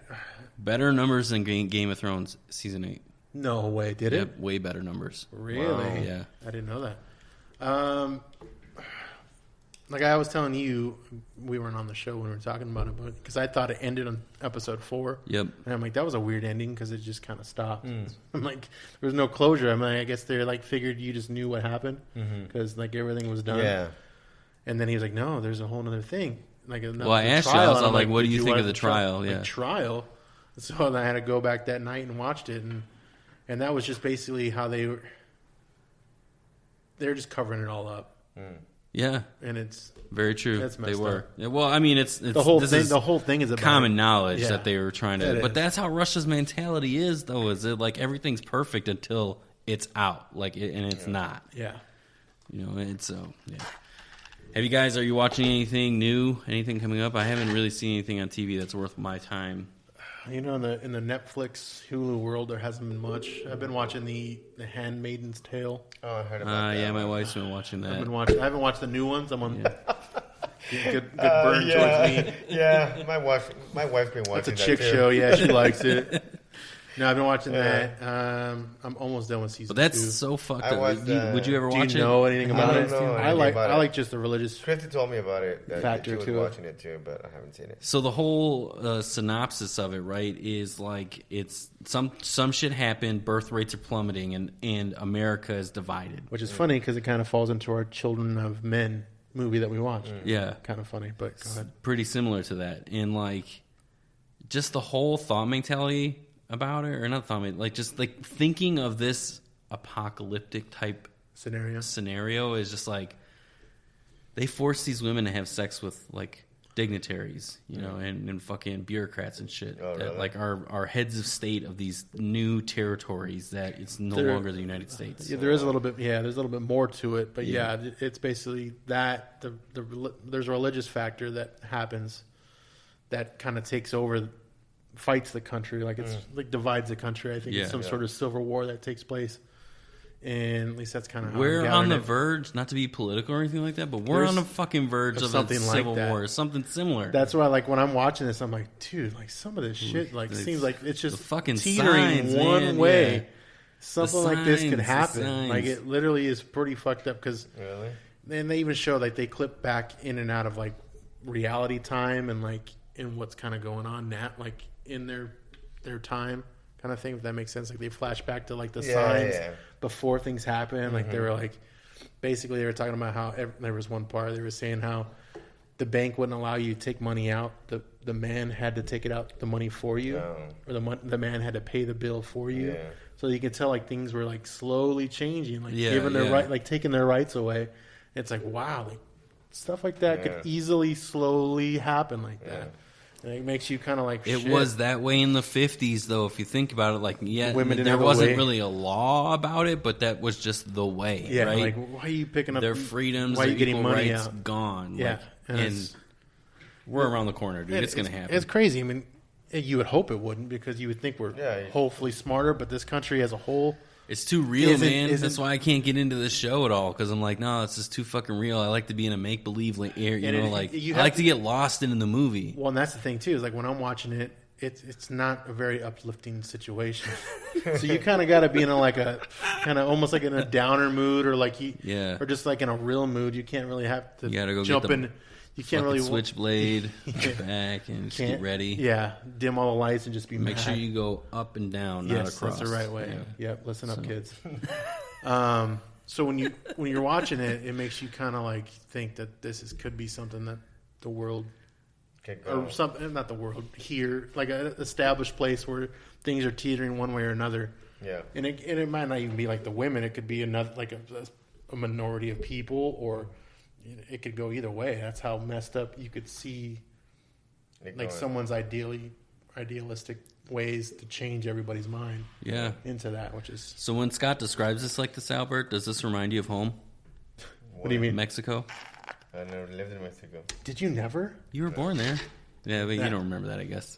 Better numbers than Game of Thrones season 8. No way, did it? Way better numbers. Really? Wow. Yeah. I didn't know that. Like I was telling you, we weren't on the show when we were talking about it, but because I thought it ended on episode 4. Yep. And I'm like, that was a weird ending because it just kind of stopped. I'm like, there was no closure. I'm like, I guess they like figured you just knew what happened because like everything was done. Yeah. And then he was like, no, there's a whole other thing. Like, well, I asked you, I was like, what do you think of the trial? Yeah. Trial. So I had to go back that night and watched it, and that was just basically how they were just covering it all up. Yeah, and it's very true. They were. Up. Yeah, well, I mean, it's the whole thing. The whole thing is about common knowledge that they were trying to. But is. that's how Russia's mentality is, though. Is it like everything's perfect until it's out, like, and it's not. Yeah. You know, and so yeah. Are you watching anything new? Anything coming up? I haven't really seen anything on TV that's worth my time. You know, in the Netflix Hulu world, there hasn't been much. I've been watching the Handmaid's Tale. Oh, I heard about that. Yeah, my wife's been watching that. I haven't watched the new ones. I'm on good burn towards me. Yeah, my wife's been watching. That's a chick show. Yeah, she likes it. No, I've been watching that. I'm almost done with season 2. But that's so fucked up. Would you ever watch it? Do you know anything about it? I like just the religious. Christy told me about it. Factor she was watching it too, but I haven't seen it. So the whole synopsis of it, right, is like it's some shit happened, birth rates are plummeting, and America is divided. Which is funny because it kind of falls into our Children of Men movie that we watched. Yeah, kind of funny, but go ahead. Pretty similar to that, and like just the whole thought mentality about it, or not thought, like just like thinking of this apocalyptic type scenario is just like they force these women to have sex with like dignitaries, you know, and fucking bureaucrats and shit that really? like are heads of state of these new territories that it's no longer the United States. Yeah, there is a little bit. Yeah, there's a little bit more to it, but yeah, it's basically that there's a religious factor that happens that kind of takes over. Fights the country, like it's like divides the country. I think it's some sort of civil war that takes place, and at least that's kind of how we're on the verge. Not to be political or anything like that, but we're on the fucking verge of something a civil war, something similar. That's why, like when I'm watching this, I'm like, dude, like some of this shit, like seems like it's just fucking teetering signs, one way. Yeah. Something like this could happen. Like it literally is pretty fucked up because, and they even show like they clip back in and out of like reality time and like in what's kind of going on now, like. In their time kind of thing, if that makes sense. Like they flash back to like the signs before things happen. Like they were like, basically they were talking about how there was one part they were saying how the bank wouldn't allow you to take money out. The man had to take it out, the money for you, or the man had to pay the bill for you. Yeah. So you could tell like things were like slowly changing, like giving their right, like taking their rights away. It's like wow, like stuff like that could easily slowly happen like that. And it makes you kind of like it was that way in the 50s, though. If you think about it, like there wasn't really a law about it, but that was just the way. Yeah, right? Like why are you picking up their freedoms? Why are you getting money rights out? Gone. Yeah, like, and we're around the corner, dude. It's gonna happen. It's crazy. I mean, you would hope it wouldn't because you would think we're hopefully smarter, but this country as a whole. It's too real, man. That's why I can't get into this show at all because I'm like, no, it's just too fucking real. I like to be in a make believe, I like to get lost in the movie. Well, and that's the thing too. Is like when I'm watching it, it's not a very uplifting situation. So you kind of got to be in a kind of almost like in a downer mood or like or just like in a real mood. You can't really have to. You got to go jump in. You can't really switchblade back and just get ready. Yeah, dim all the lights and just be make sure you go up and down, not across. That's the right way. Yeah. Yep, listen up, kids. So when you're watching it, it makes you kind of like think that could be something that the world or something, not the world here, like an established place where things are teetering one way or another. Yeah, and it might not even be like the women. It could be another like a minority of people or. It could go either way. That's how messed up you could see, like someone's idealistic ways to change everybody's mind. Yeah, into that, which is. So when Scott describes this like this, Albert, does this remind you of home? What do you mean? Mexico. I never lived in Mexico. Did you never? You were born there. Yeah, but you don't remember that, I guess.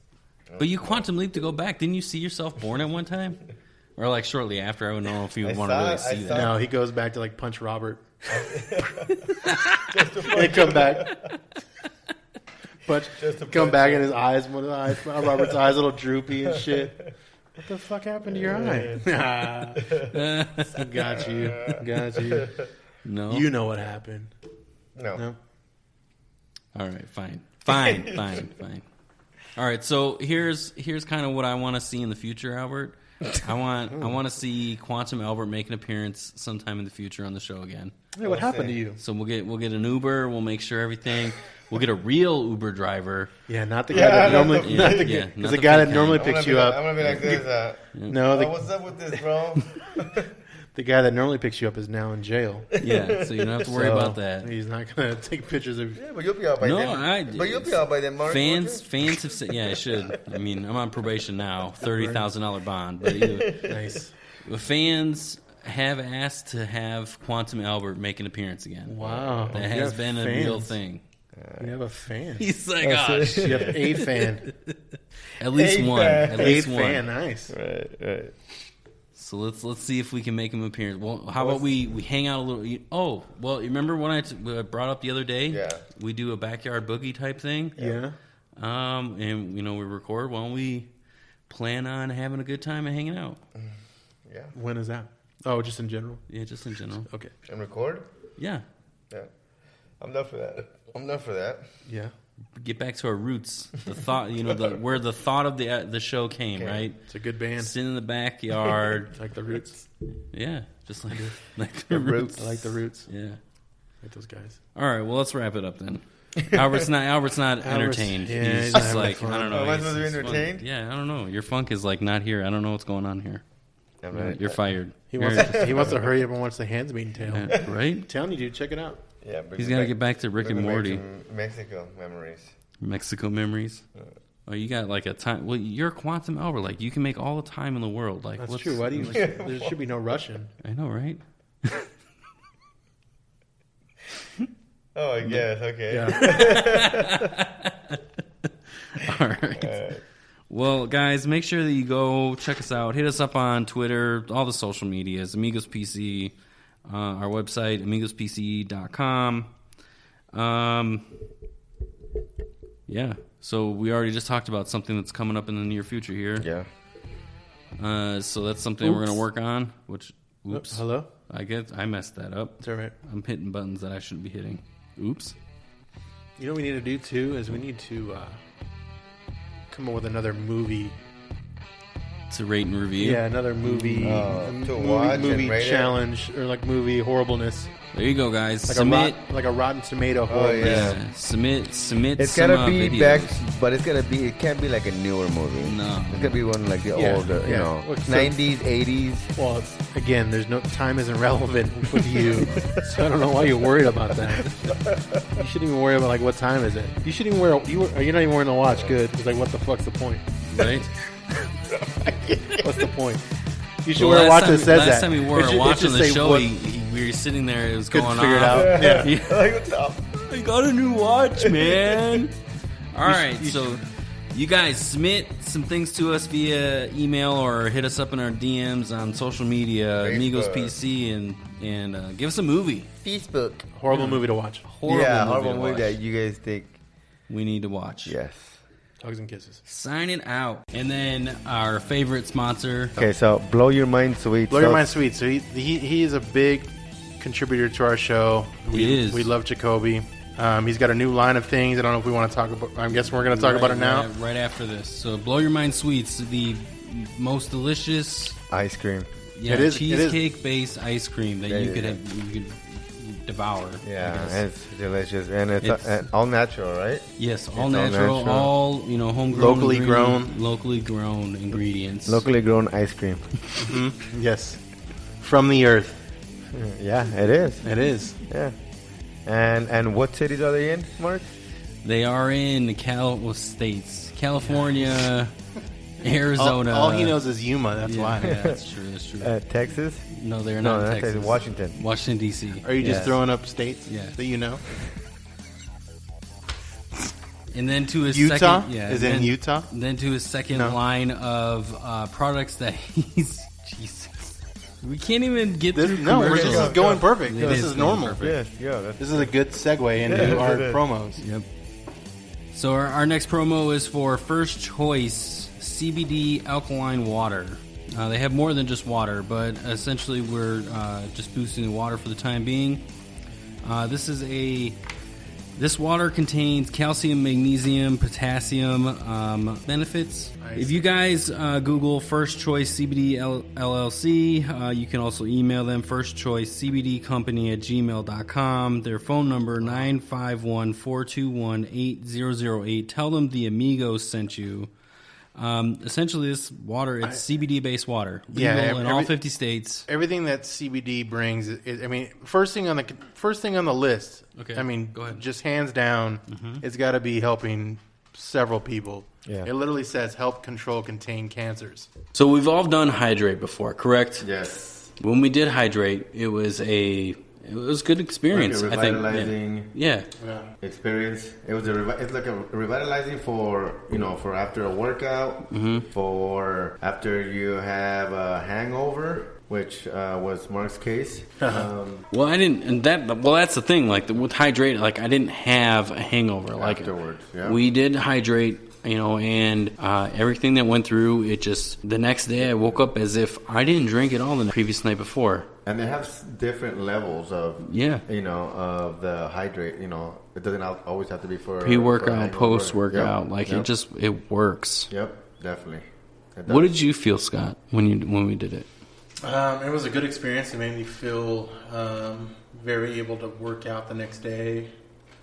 But you quantum leap to go back. Didn't you see yourself born at one time, or like shortly after? I don't know if you want to really see that. No, he goes back to like Punch Robert. And come back, but come back and his eyes, Robert's eyes, a little droopy and shit. What the fuck happened to your eye? Got you. No, you know what happened. No. All right, fine. All right, so here's kind of what I want to see in the future, Albert. I want to see Quantum Albert make an appearance sometime in the future on the show again. Hey, what happened to you? So we'll get an Uber. We'll make sure everything. We'll get a real Uber driver. Yeah, not the guy that normally. Not the guy that normally picks you up. I'm gonna be like this. No, what's up with this, bro? The guy that normally picks you up is now in jail. Yeah, so you don't have to worry about that. He's not going to take pictures of you. Yeah, but you'll be out by then. But you'll be out by then, Mark. Fans have said, yeah, I should. I mean, I'm on probation now, $30,000 bond. But Nice. Fans have asked to have Quantum Albert make an appearance again. Wow. That has been a real thing. You have a fan. He's like, oh, shit. You have a fan. At least one. At least one. Fan, nice. Right. So let's see if we can make him appear. Well, how about we hang out a little? Oh, well, you remember when I brought up the other day? Yeah. We do a backyard boogie type thing. Yeah. And we record. Why don't we plan on having a good time and hanging out? Yeah. When is that? Oh, just in general? Yeah, just in general. Okay. And record? Yeah. Yeah. I'm down for that. Yeah. Get back to our roots. The thought, where the thought of the show came, right? It's a good band. Sitting in the backyard. Like the Roots. Yeah, just like the Roots. I like the Roots. Yeah. Like those guys. All right, well, let's wrap it up then. Albert's not entertained. Yeah, he's not just having like, fun. I don't know. Am I supposed to be entertained? Yeah, I don't know. Your funk is like not here. I don't know what's going on here. You're fired. He wants to hurry up and watch The Handmaid's Tale. Right? I'm telling you, dude, check it out. Yeah, He's got to get back to Rick and Morty. Mexico memories. Mexico memories. Oh, you got like a time. Well, you're Quantum Albert. Like, you can make all the time in the world. Like, That's true. Why do you? There should be no Russian. I know, right? Oh, I guess. Okay. Yeah. All right. Well, guys, make sure that you go check us out. Hit us up on Twitter, all the social medias, Amigospc, our website, Amigospc.com. Yeah. So we already just talked about something that's coming up in the near future here. Yeah. So that's something we're going to work on. Which, oops. Hello? I messed that up. It's all right. I'm hitting buttons that I shouldn't be hitting. Oops. You know what we need to do, too, is we need to come up with another movie. To rate and review? Yeah, another movie. To watch movie and rate challenge, or like movie horribleness. There you go, guys. Like Submit. like a Rotten Tomato horribleness. Yeah. Submit It's some gotta be videos. back, but it can't be like a newer movie. No. It's gotta be one like the Yeah, older, yeah. know, So- 90s, 80s. Well, again, there's no time isn't relevant with you, so I don't know why you're worried about that. You shouldn't even worry about like what time is it. You shouldn't even you're not even wearing the watch. Good. It's like, what the fuck's the point? Right? What's the point? You should wear a watch that says that. Last time we wore a watch on the show, what, we were sitting there. It was couldn't going figure it off. out. Yeah. I got a new watch, man. All right, so you guys submit some things to us via email or hit us up in our DMs on social media, Amigospc, and give us a movie. Facebook. Horrible movie to watch. Horrible movie that you guys think we need to watch. Yes. Hugs and kisses. Signing out. And then our favorite sponsor. Okay, so Blow Your Mind Sweets. Blow Your Mind Sweets. So he is a big contributor to our show. He is. We love Jacoby. He's got a new line of things. I don't know if we want to talk about. I'm guessing we're going to talk about it now. Right after this. So Blow Your Mind Sweets, the most delicious ice cream. Yeah, cheesecake-based ice cream that you could devour. Yeah, it's delicious, and it's all natural, right? Yes, all natural, all homegrown, locally grown ingredients, locally grown ice cream. Mm-hmm. Yes, from the earth. Yeah, it is. It is. Yeah, and what cities are they in, Mark? They are in states, California. Arizona. All he knows is Yuma. That's why. Yeah, that's true. That's true. Texas? No, they're not in Texas. Washington. Washington, D.C. Are you just throwing up states that you know? And then to his Utah? second... Is it in Utah? Then to his second line of products that he's... Jesus. We can't even get through commercials. This is going perfect. This is normal. Yes, this is a good segue into our promos. Yep. So our next promo is for First Choice CBD alkaline water. They have more than just water, but essentially we're just boosting the water for the time being. This water contains calcium, magnesium, potassium benefits. Nice. If you guys Google First Choice CBD LLC, you can also email them firstchoicecbdcompany@gmail.com. Their phone number 951-421-8008. Tell them the Amigos sent you. Essentially, this water, it's CBD-based water. Legal in all 50 states. Everything that CBD brings, first thing on the list, okay. Go ahead. Just hands down, it's got to be helping several people. Yeah. It literally says help contain cancers. So we've all done Hydrate before, correct? Yes. When we did Hydrate, it was a good experience. Like a revitalizing experience. It was it's like a revitalizing for after a workout, for after you have a hangover, which was Mark's case. Well, I didn't, and that's the thing. Like with Hydrate, like I didn't have a hangover. Like afterwards, we did Hydrate. And everything that went through, it just, the next day I woke up as if I didn't drink it all the previous night before. And they have different levels of, of the Hydrate, it doesn't always have to be for pre-workout, post-workout, it works. Yep, definitely. What did you feel, Scott, when we did it? It was a good experience. It made me feel very able to work out the next day,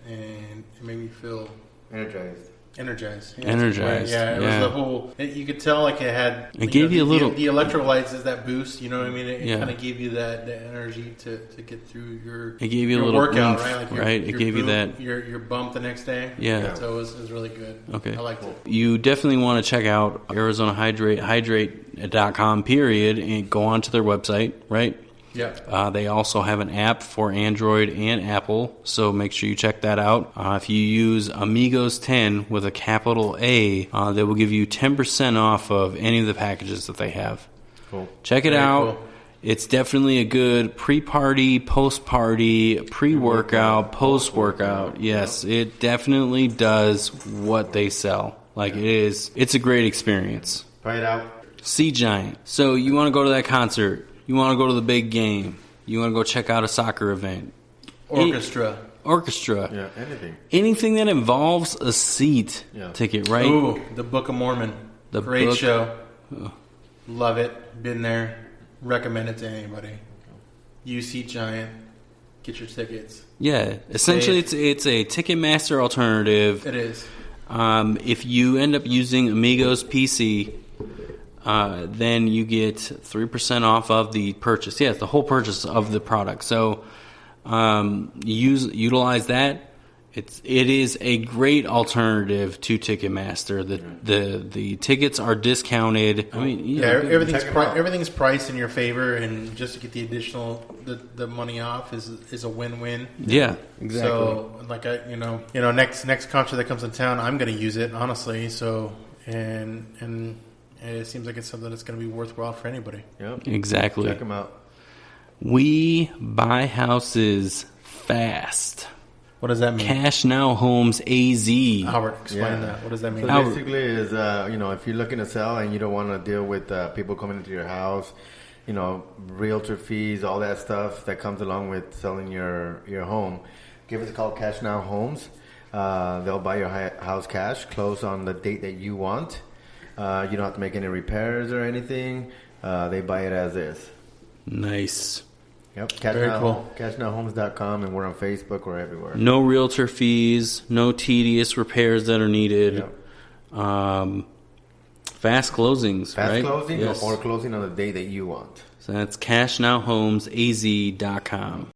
and it made me feel energized. Energized. Yeah, it was the whole. You could tell like it had. It gave you a little. The electrolytes is that boost. You know what I mean? It kind of gave you that energy to get through your. It gave you a little workout, oomph, right? It gave you that your bump the next day. Yeah. So it was really good. Okay. I liked it. You definitely want to check out Arizona Hydrate.com. And go onto their website, right? Yeah. They also have an app for Android and Apple, so make sure you check that out. If you use Amigos 10 with a capital A, they will give you 10% off of any of the packages that they have. Cool. Check it out. Cool. It's definitely a good pre-party, post-party, pre-workout, post-workout. Yes, it definitely does what they sell. It's a great experience. Try it out. Sea Giant. So you want to go to that concert. You want to go to the big game. You want to go check out a soccer event. Orchestra. Yeah, anything. Anything that involves a seat ticket, right? Ooh, the Book of Mormon. Great show. Love it. Been there. Recommend it to anybody. Use Sea Giant. Get your tickets. Yeah. Essentially, it's a Ticketmaster alternative. It is. If you end up using Amigospc, then you get 3% off of the purchase. Yeah, it's the whole purchase of the product. So utilize that. It is a great alternative to Ticketmaster. The tickets are discounted. I mean, everything's priced in your favor, and just to get the additional the money off is a win-win. Yeah, exactly. So next concert that comes in town, I'm going to use it honestly. So and it seems like it's something that's going to be worthwhile for anybody. Yep. Exactly. Check them out. We buy houses fast. What does that mean? Cash Now Homes AZ. Howard, explain that. What does that mean? So basically is, if you're looking to sell and you don't want to deal with people coming into your house, realtor fees, all that stuff that comes along with selling your home, give us a call, Cash Now Homes. They'll buy your house cash, close on the date that you want. You don't have to make any repairs or anything. They buy it as is. Nice. Yep. Very cool. CashNowHomes.com, and we're on Facebook. We're everywhere. No realtor fees. No tedious repairs that are needed. Yep. Fast closings. Fast closing or closing on the day that you want. So that's CashNowHomesAZ.com.